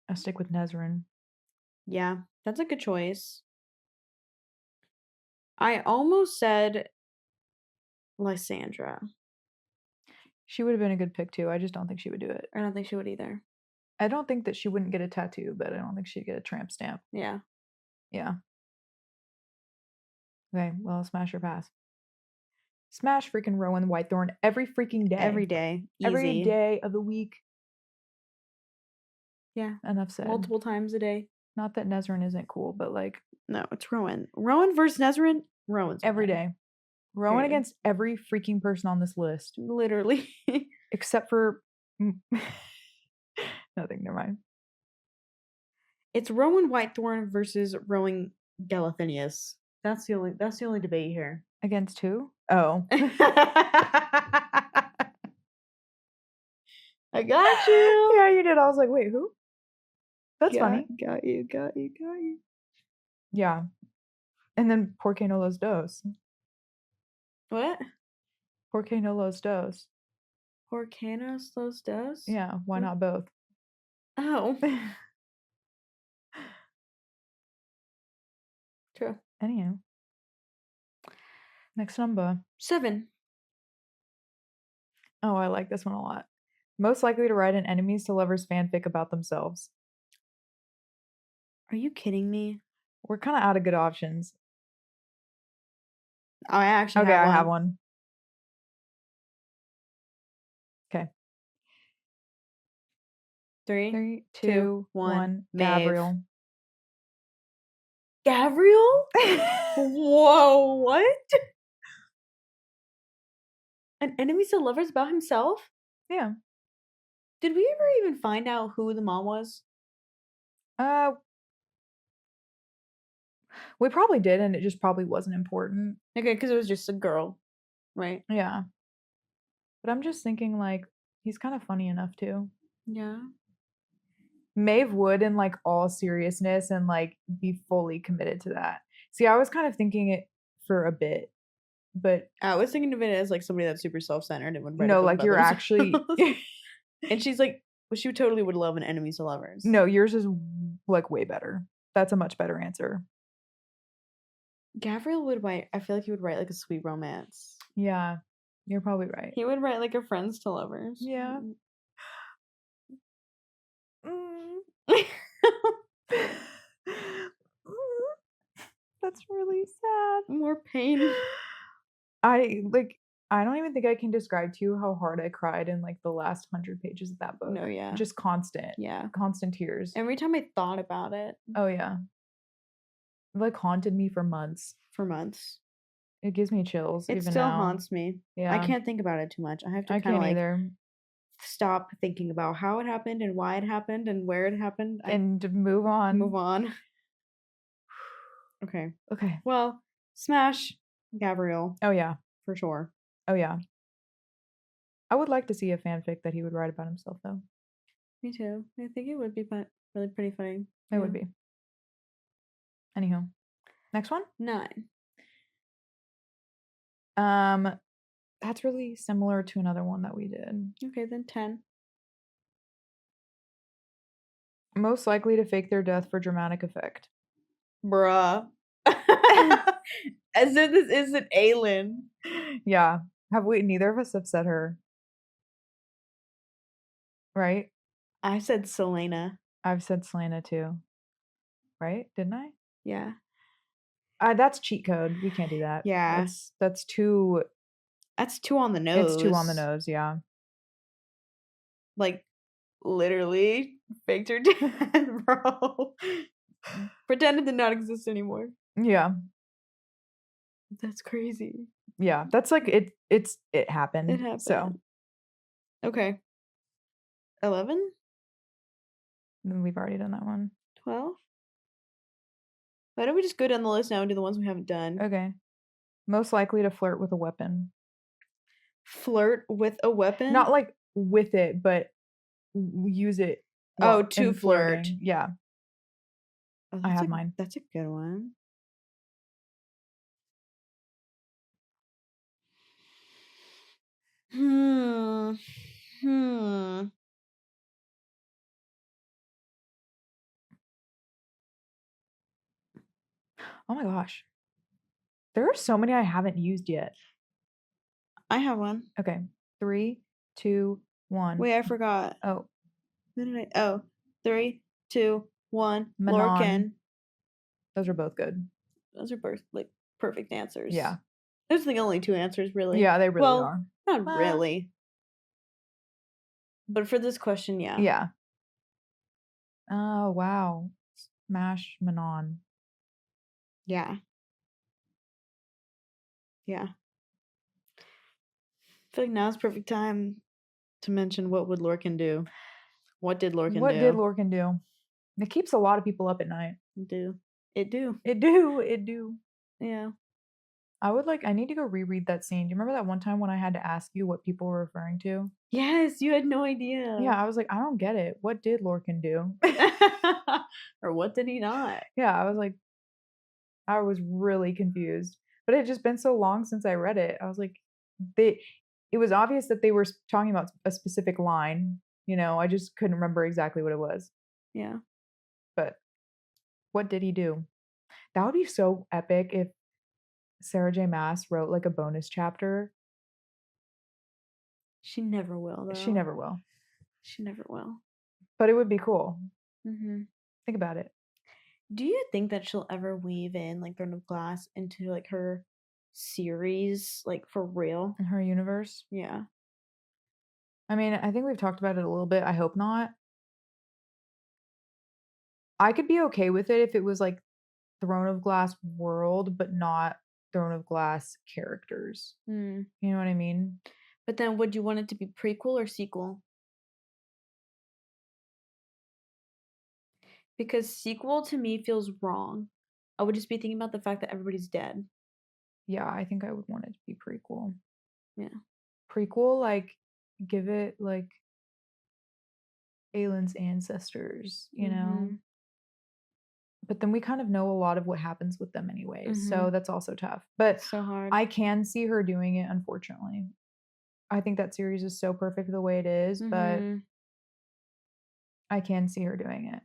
I stick with Nezrin. Yeah, that's a good choice. I almost said Lysandra. She would have been a good pick too. I just don't think she would do it. I don't think she would either. I don't think that she wouldn't get a tattoo, but I don't think she'd get a tramp stamp. Yeah. Yeah. Okay, well, smash or pass. Smash freaking Rowan Whitethorn every freaking day. Every day. Easy. Every day of the week. Yeah. Enough said. Multiple times a day. Not that Nezrin isn't cool, but like. No, it's Rowan. Rowan versus Nezrin? Rowan's every winning. day. Rowan Period. against every freaking person on this list. Literally. Except for. Nothing, never mind. It's Rowan Whitethorn versus Rowan Galathinius. That's the only debate here. Against who? Oh. I got you. Yeah, you did. I was like, wait, who? That's funny. Got you. Yeah. And then Porque no los dos. What? Porque no los dos. Porcanos los dos? Yeah, why not both? Oh. True. Anyhow. Next number. 7. Oh, I like this one a lot. Most likely to write an enemies to lovers fanfic about themselves. Are you kidding me? We're kind of out of good options. Oh, I actually okay, have one. I have one. Okay. 3, 2, 1. Gabriel. Gabriel? Whoa, what? An enemies to lovers about himself? Yeah. Did we ever even find out who the mom was? We probably did, and it just probably wasn't important. Okay, because it was just a girl, right? Yeah. But I'm just thinking, like, he's kind of funny enough too. Yeah. Maeve would, in like all seriousness, and like be fully committed to that. See, I was kind of thinking it for a bit, but I was thinking of it as like somebody that's super self-centered and would write. No, like you're actually. And she's like, well, she totally would love an enemies to lovers. No, yours is like way better. That's a much better answer. Gabriel would write. I feel like he would write like a sweet romance. Yeah, you're probably right. He would write like a friends to lovers. Yeah. That's really sad. More pain. I don't even think I can describe to you how hard I cried in like the last 100 pages of that book. No, yeah. Just constant. Yeah. Constant tears. Every time I thought about it. Oh yeah. It like haunted me for months. It gives me chills. It even still now. haunts me. Yeah. I can't think about it too much. I have to kind of like either. Stop thinking about how it happened and why it happened and where it happened. And move on. Move on. Okay. Okay. Well, smash Gabriel. Oh yeah. For sure. Oh yeah. I would like to see a fanfic that he would write about himself though. Me too. I think it would be really pretty funny. It would be. Anywho. Next one? 9. That's really similar to another one that we did. Okay, then 10. Most likely to fake their death for dramatic effect. Bruh. As if this isn't Aelin. Yeah. Neither of us have said her. Right? I said Selena. I've said Selena too. Right? Didn't I? Yeah. That's cheat code. We can't do that. Yeah. That's too. That's too on the nose. It's too on the nose. Yeah. Like, literally faked her death, bro. Pretended to not exist anymore. Yeah. That's crazy. Yeah. That's like it. It happened. It happened. So Okay. 11? we've already done that one. 12? Why don't we just go down the list now and do the ones we haven't done? Okay. Most likely to flirt with a weapon. Flirt with a weapon? Not like with it, but use it. To in flirt. flirting. Yeah. Oh, I have mine. That's a good one. Hmm. Oh my gosh. There are so many I haven't used yet. I have one. Okay. 3, 2, 1. Wait, I forgot. Oh. Who did I? Oh, 3, 2, 1. Manon. Lorcan. Those are both good. Those are both like perfect answers. Yeah. Those are the only two answers, really. Yeah, they really are. Not really. But for this question, yeah. Yeah. Oh, wow. Smash Manon. Yeah. Yeah. I feel like now's perfect time to mention what would Lorcan do. What did Lorcan do? What did Lorcan do? It keeps a lot of people up at night. It do. It do. Yeah. Yeah. I need to go reread that scene. Do you remember that one time when I had to ask you what people were referring to? Yes, you had no idea. Yeah, I was like, I don't get it. What did Lorcan do? Or what did he not? Yeah, I was really confused. But it had just been so long since I read it. I was like, it was obvious that they were talking about a specific line. I just couldn't remember exactly what it was. Yeah. But what did he do? That would be so epic if Sarah J. Maas wrote like a bonus chapter. She never will, though. She never will. She never will. But it would be cool. Mm-hmm. Think about it. Do you think that she'll ever weave in like Throne of Glass into like her series, like for real? In her universe? Yeah. I mean, I think we've talked about it a little bit. I hope not. I could be okay with it if it was like Throne of Glass world, but not Throne of Glass characters. Mm. You know what I mean? But then would you want it to be prequel or sequel? Because sequel to me feels wrong. I would just be thinking about the fact that everybody's dead. Yeah, I think I would want it to be prequel. Yeah. Prequel, like, give it like Aylin's ancestors, Mm-hmm. But then we kind of know a lot of what happens with them anyways. Mm-hmm. So that's also tough. But so hard. I can see her doing it, unfortunately. I think that series is so perfect the way it is, but I can see her doing it.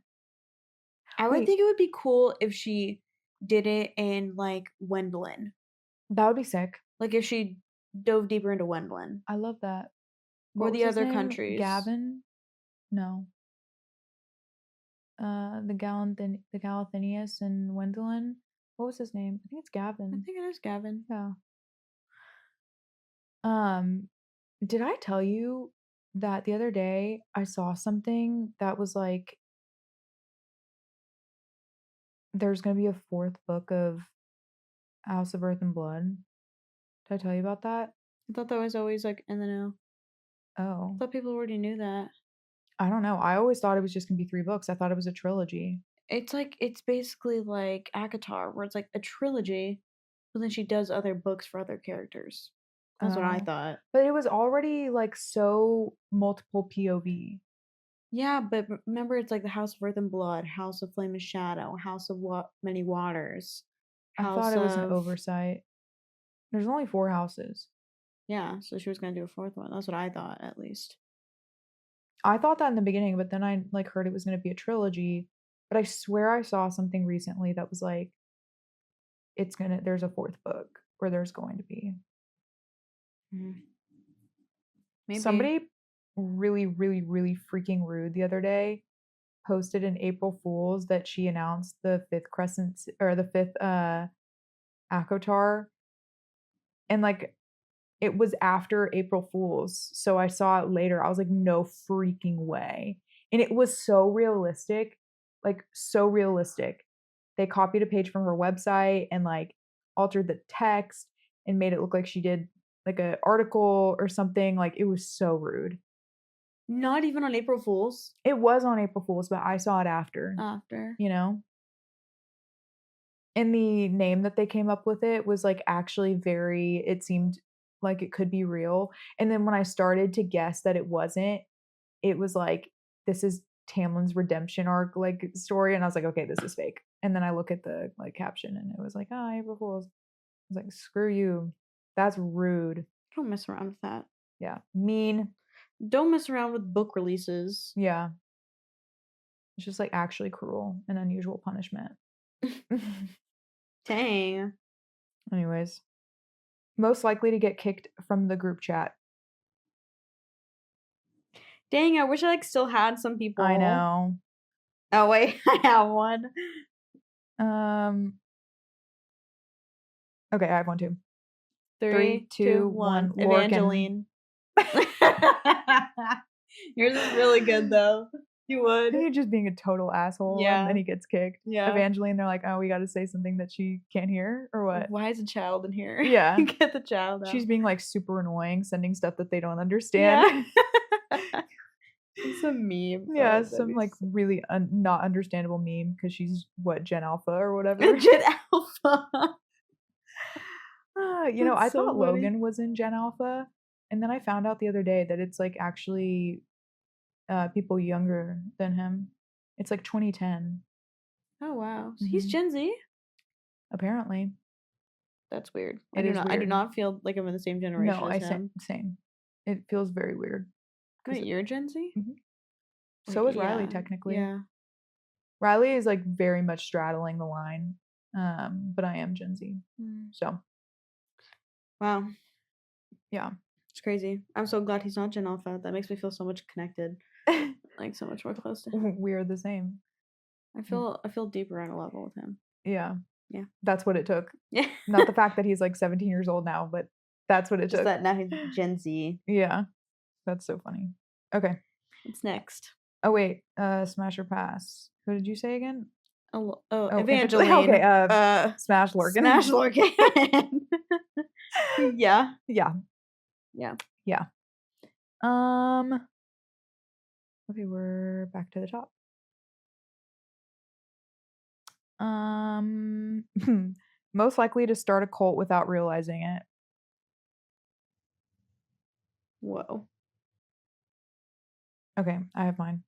I would think it would be cool if she did it in like Wendlin. That would be sick. Like if she dove deeper into Wendlin. I love that. Or the other countries. Gavin? No. The Galathinius and Wendlin. What was his name? I think it's Gavin. I think it is Gavin. Yeah. Did I tell you that the other day I saw something that was like there's gonna be a 4th book of House of Earth and Blood? Did I tell you about that? I thought that was always like in the know. Oh. I thought people already knew that. I don't know. I always thought it was just gonna be 3 books. I thought it was a trilogy. It's basically like ACOTAR, where it's like a trilogy, but then she does other books for other characters. That's what I thought. But it was already like so multiple POV. Yeah, but remember, it's like the House of Earth and Blood, House of Flame and Shadow, House of Many Waters. I thought it was an oversight. There's only 4 houses. Yeah, so she was gonna do a 4th one. That's what I thought, at least. I thought that in the beginning, but then I like heard it was gonna be a trilogy. But I swear I saw something recently that was like, there's a 4th book, or there's going to be. Maybe. Somebody really, really, really freaking rude the other day posted in April Fool's that she announced the 5th Crescent or the 5th ACOTAR, and like it was after April Fool's, so I saw it later. I was like, no freaking way. And it was so realistic, like so realistic. They copied a page from her website and like altered the text and made it look like she did like an article or something. Like it was so rude. Not even on April Fool's. It was on April Fool's, but I saw it after. You know? And the name that they came up with it was like actually very, it seemed like it could be real. And then when I started to guess that it wasn't, it was like, this is Tamlin's redemption arc like story. And I was like, okay, this is fake. And then I look at the like caption and it was like, oh, April Fool's. I was like, screw you. That's rude. Don't mess around with that. Yeah. Mean. Don't mess around with book releases. Yeah. It's just like actually cruel and unusual punishment. Dang. Anyways. Most likely to get kicked from the group chat. Dang, I wish I like still had some people. I know. Oh wait, I have one. Okay, I have one too. 3, 2, 1. Evangeline. Yours is really good though. You would. He's just being a total asshole. Yeah. And then he gets kicked. Yeah. Evangeline, they're like, oh, we got to say something that she can't hear or what? Why is a child in here? Yeah. Get the child out. She's being like super annoying, sending stuff that they don't understand. Yeah. It's a meme. Yeah, some like really not understandable meme because she's what, Gen Alpha or whatever. Gen Alpha. You know, I so thought funny. Logan was in Gen Alpha, and then I found out the other day that it's like actually people younger than him. It's like 2010. Oh wow, so he's Gen Z. Apparently, that's weird. It is weird. I do not feel like I'm in the same generation. No, as him. Same. It feels very weird. Wait, you're Gen Z? Mm-hmm. So is Riley technically. Yeah. Riley is like very much straddling the line, but I am Gen Z. So. Wow. Yeah. It's crazy. I'm so glad he's not Gen Alpha. That makes me feel so much connected. Like so much more close to him. We're the same. I feel deeper on a level with him. Yeah. Yeah. That's what it took. Yeah. Not the fact that he's like 17 years old now, but that's what it Just took. that now he's Gen Z. Yeah. That's so funny. Okay. What's next? Oh wait, smash or pass. Who did you say again? Oh, Evangeline. Okay, smash Lorcan. Smash Lorcan. Yeah. Yeah. Yeah. Yeah. Okay, we're back to the top. Most likely to start a cult without realizing it. Whoa. Okay, I have mine.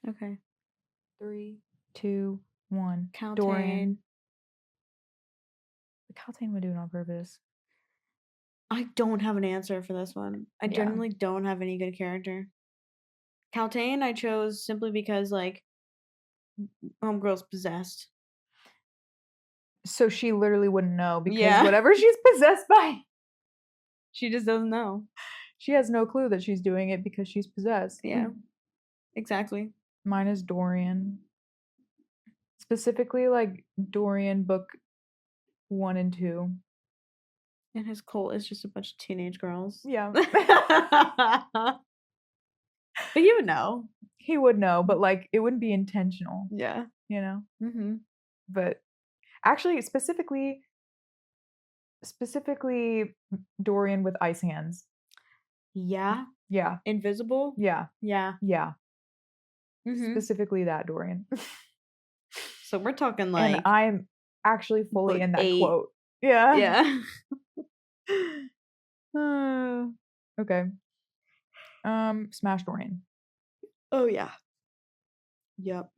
Okay. 3, 2, 1. Catan. Dorian. Catan would do it on purpose. I don't have an answer for this one. I genuinely don't have any good character. Catan I chose simply because like homegirl's possessed. So she literally wouldn't know because whatever she's possessed by, she just doesn't know. She has no clue that she's doing it because she's possessed. Yeah. Exactly. Mine is Dorian. Specifically like Dorian book 1 and 2. And his cult is just a bunch of teenage girls. Yeah. But he would know. He would know, but like it wouldn't be intentional. Yeah. You know? Mm-hmm. But actually specifically Dorian with ice hands. Yeah. Yeah. Invisible? Yeah. Yeah. Yeah. Mm-hmm. Specifically that Dorian. So we're talking like, and I'm actually fully in that 8. quote. Yeah. Yeah. Okay. Smash Dorian. Oh yeah. Yep.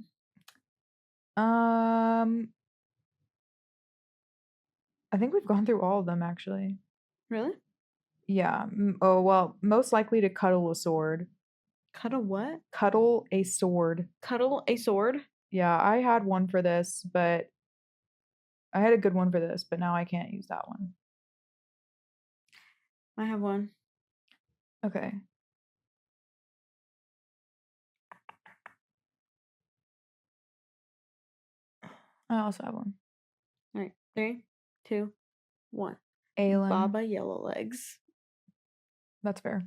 I think we've gone through all of them actually. Really? Yeah. Oh well, most likely to cuddle a sword. Cuddle what? Cuddle a sword. Cuddle a sword? Yeah, I had one for this, but I had a good one for this, but now I can't use that one. I have one. Okay. I also have one. All right, 3, 2, 1. Aelin. Baba Yellowlegs. That's fair.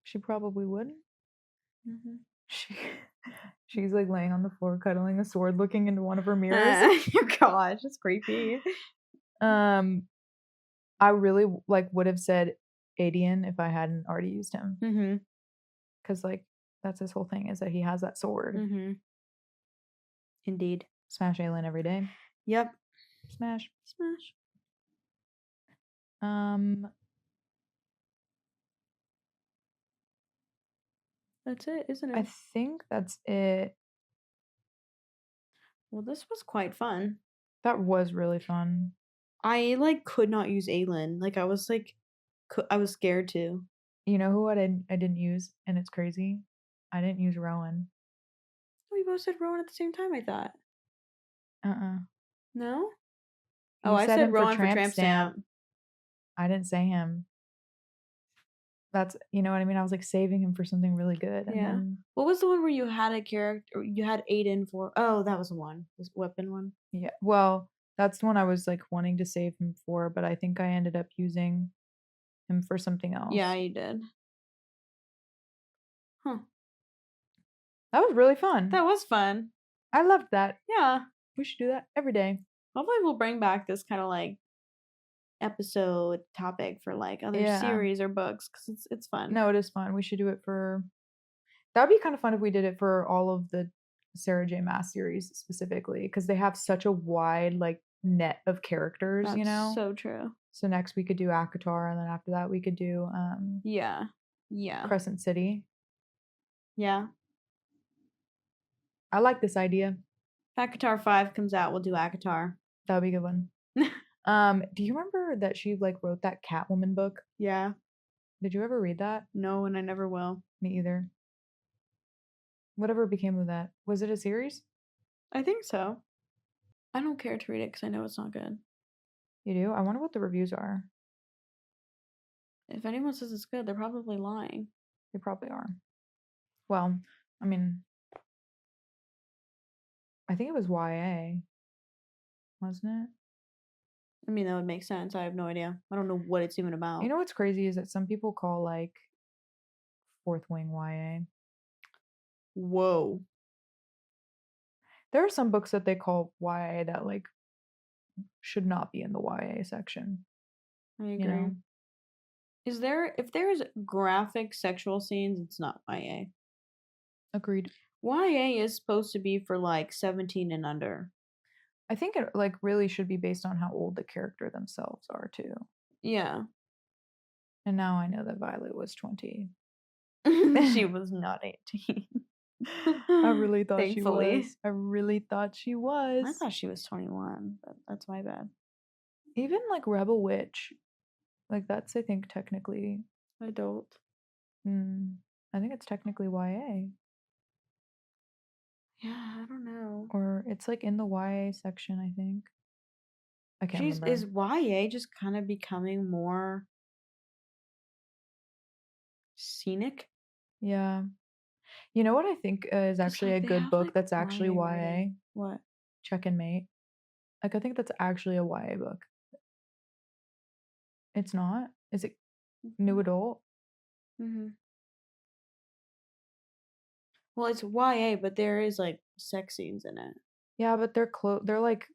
She probably would. Mm-hmm. She's like laying on the floor, cuddling a sword, looking into one of her mirrors. Gosh, it's creepy. I really like would have said Adian if I hadn't already used him. Mm-hmm. Because like that's his whole thing is that he has that sword. Mm-hmm. Indeed. Smash Aelin every day. Yep. Smash. Smash. That's it, isn't it? I think that's it. Well, this was quite fun. That was really fun. I like could not use Aelin. Like I was scared to. You know who I didn't use, and it's crazy. I didn't use Rowan. We both said Rowan at the same time. I thought. No. You I said him Rowan for Tramp Stamp. I didn't say him. That's you know what I mean. I was like saving him for something really good. And then, what was the one where you had a character? You had Aiden for? Oh, that was the one. Was weapon one? Yeah. Well, that's the one I was like wanting to save him for, but I think I ended up using him for something else. Yeah, you did. Huh. That was really fun. That was fun. I loved that. Yeah. We should do that every day. Hopefully we'll bring back this kind of like episode topic for like other series or books because it's fun. No, it is fun. We should do it for. That would be kind of fun if we did it for all of the Sarah J. Maas series specifically because they have such a wide like net of characters. That's you know, so true. So next we could do Akatar, and then after that we could do yeah, Crescent City. Yeah. I like this idea. If Akatar 5 comes out, we'll do Akatar. That would be a good one. Do you remember that she like wrote that Catwoman book? Yeah. Did you ever read that? No, and I never will. Me either. Whatever became of that? Was it a series? I think so. I don't care to read it because I know it's not good. You do? I wonder what the reviews are. If anyone says it's good, they're probably lying. They probably are. Well, I mean, I think it was YA, wasn't it? I mean, that would make sense. I have no idea. I don't know what it's even about. You know what's crazy is that some people call like Fourth Wing YA. Whoa. There are some books that they call YA that like should not be in the YA section. I agree. You know? If there's graphic sexual scenes, it's not YA. Agreed. YA is supposed to be for like 17 and under. I think it like really should be based on how old the character themselves are too. Yeah. And now I know that Violet was 20. She was not 18. I really thought Thankfully. she was. I really thought she was. I thought she was 21, but that's my bad. Even like Rebel Witch, like that's I think technically adult. I think it's technically YA. Yeah, I don't know. Or it's like in the YA section, I think. I can't remember. Is YA just kind of becoming more scenic? Yeah. You know what I think is actually a good book that's actually YA? What? Check and Mate. Like I think that's actually a YA book. It's not? Is it new adult? Mm-hmm. Well, it's YA, but there is like sex scenes in it. Yeah, but they're like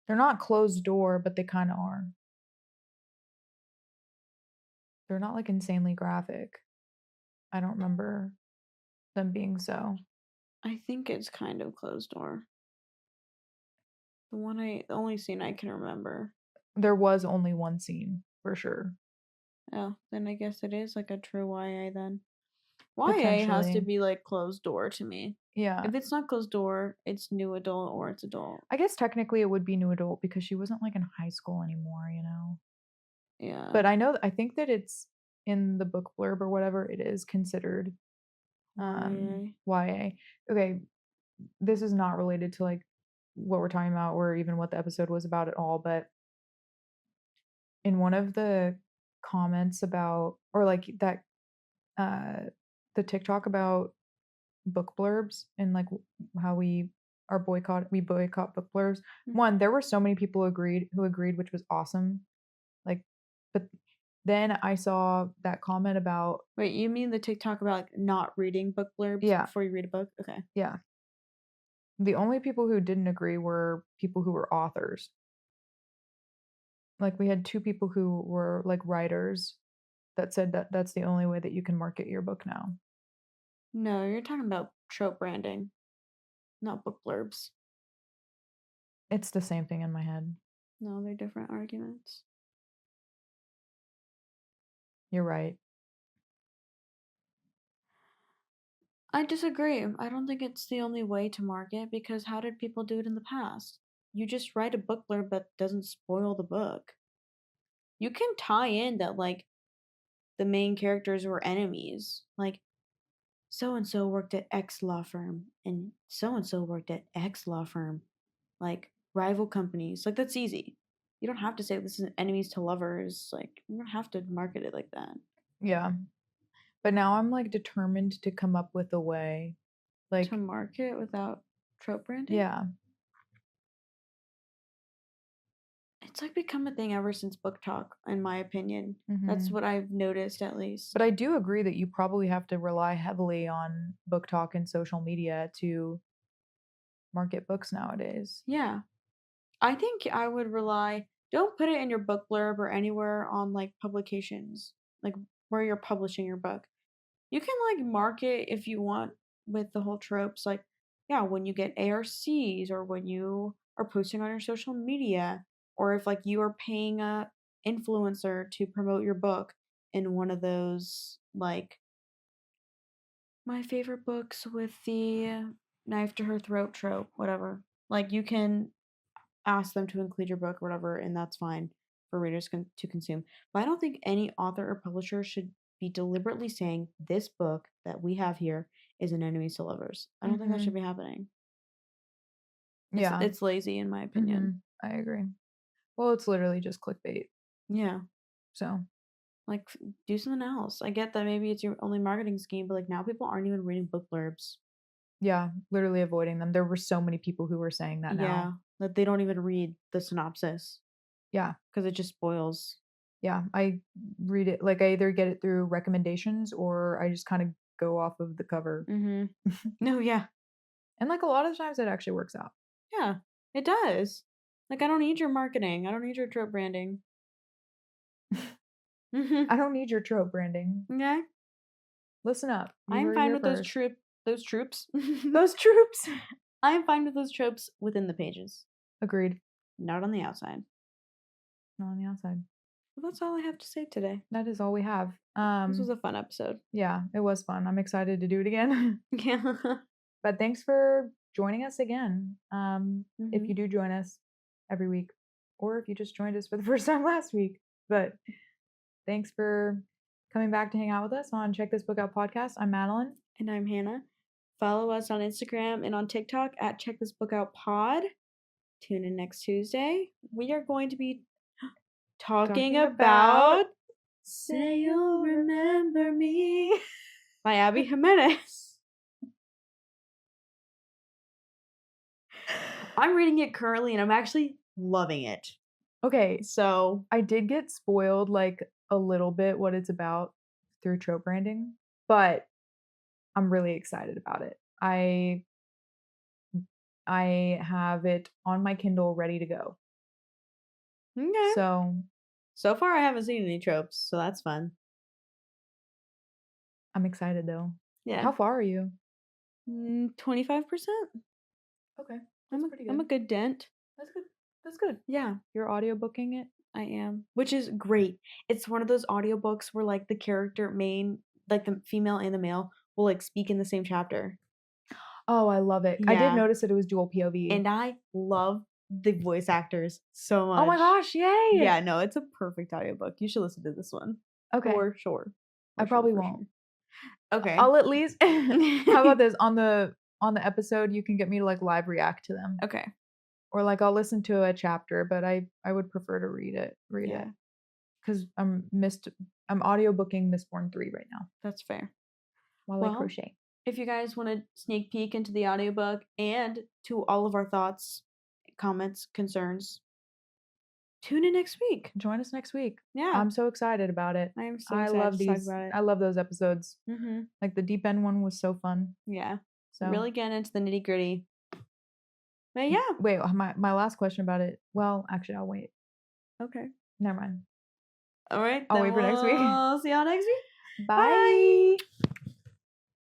they're not closed door, but they kind of are. They're not like insanely graphic. I don't remember them being so. I think it's kind of closed door. The only scene I can remember. There was only one scene for sure. Oh, then I guess it is like a true YA then. YA has to be like closed door to me. Yeah. If it's not closed door, it's new adult or it's adult. I guess technically it would be new adult because she wasn't like in high school anymore, you know? Yeah. But I think that it's in the book blurb or whatever, it is considered YA. Okay, this is not related to like what we're talking about or even what the episode was about at all, but in one of the comments about or like that the TikTok about book blurbs and like how we we boycott book blurbs. Mhm. One, there were so many people who agreed, which was awesome. Like, but then I saw that comment about Wait, you mean the TikTok about like not reading book blurbs yeah, before you read a book? Okay. yeah. The only people who didn't agree were people who were authors. Like we had two people who were like writers that said that that's the only way that you can market your book now. No, you're talking about trope branding, not book blurbs. It's the same thing in my head. No, they're different arguments. You're right. I disagree. I don't think it's the only way to market because how did people do it in the past? You just write a book blurb that doesn't spoil the book. You can tie in that like the main characters were enemies. Like so and so worked at X law firm and so worked at X law firm. Like rival companies. Like that's easy. You don't have to say this is enemies to lovers. Like you don't have to market it like that. Yeah. But now I'm like determined to come up with a way. Like, To market without trope branding? yeah. It's like become a thing ever since book talk, in my opinion. That's Mhm. what I've noticed at least. But I do agree that you probably have to rely heavily on book talk and social media to market books nowadays. Yeah. I think I would rely don't put it in your book blurb or anywhere on like publications, like where you're publishing your book. You can like market if you want with the whole tropes like yeah, when you get ARCs or when you are posting on your social media or if like you are paying a influencer to promote your book in one of those like my favorite books with the knife to her throat trope, whatever. Like you can ask them to include your book or whatever, and that's fine for readers to consume. But I don't think any author or publisher should be deliberately saying this book that we have here is an enemies to lovers. I don't think that should Mhm. be happening. Yeah. It's lazy in my opinion. Mhm. I agree. Well, it's literally just clickbait. Yeah. So, Like do something else. I get that maybe it's your only marketing scheme, but like now people aren't even reading book blurbs. yeah, literally avoiding them. There were so many people who were saying that now. Yeah. That they don't even read the synopsis Yeah. because it just spoils. Yeah, I read it like I either get it through recommendations or I just kind of go off of the cover. Mm-hmm. No, yeah. And like a lot of the times it actually works out. Yeah, it does. Like, I don't need your marketing. I don't need your trope branding. Mhm. I don't need your trope branding. Okay. Listen up. You I'm heard it fine here with first. those troops. Those troops. I'm fine with those tropes within the pages, Agreed. not on the outside. Not on the outside. Well, that's all I have to say today. That is all we have. This was a fun episode. Yeah, it was fun. I'm excited to do it again. Yeah. But thanks for joining us again. If Mhm. you do join us every week, or if you just joined us for the first time last week. But thanks for coming back to hang out with us on Check This Book Out podcast. I'm Madeline. And I'm Hannah. Follow us on Instagram and on TikTok at Check This Book Out Pod. Tune in next Tuesday. We are going to be talking about Say You'll Remember Me by Abby Jimenez. I'm reading it currently and I'm actually loving it. Okay, So, I did get spoiled like a little bit what it's about through trope branding, but I'm really excited about it. I have it on my Kindle ready to go. okay. So far, I haven't seen any tropes, so that's fun. I'm excited though. Yeah. How far are you? 25%. Okay. I'm a good dent. That's good. That's good. Yeah, You're audiobooking it? I am. Which is great. It's one of those audiobooks where like the character like the female and the male will like speak in the same chapter. Oh, I love it. I did Yeah. notice that it was dual POV. And I love the voice actors so much. Oh my gosh, yay! Yeah, no, it's a perfect audiobook. You should listen to this one. Okay. For sure. I probably won't. Sure. Okay. I'll at least how about this on the episode you can get me to like live react to them. Okay. Or like I'll listen to a chapter, but I would prefer to read it. Yeah. Cuz I'm audiobooking Mistborn 3 right now That's fair. while I crochet. if you guys want to sneak peek into the audiobook and to all of our thoughts, comments, concerns, tune in next week. Join us next week. Yeah. I'm so excited about it. I am so I excited love to these. talk about it. I love those episodes. Mm-hmm. Like the deep end one was so fun. Yeah. So Really getting into the nitty gritty. But yeah. Wait, my last question about it. Well, actually, I'll wait. Okay. Never mind. All right. I'll wait for next week. We'll see y'all next week. Bye. Bye.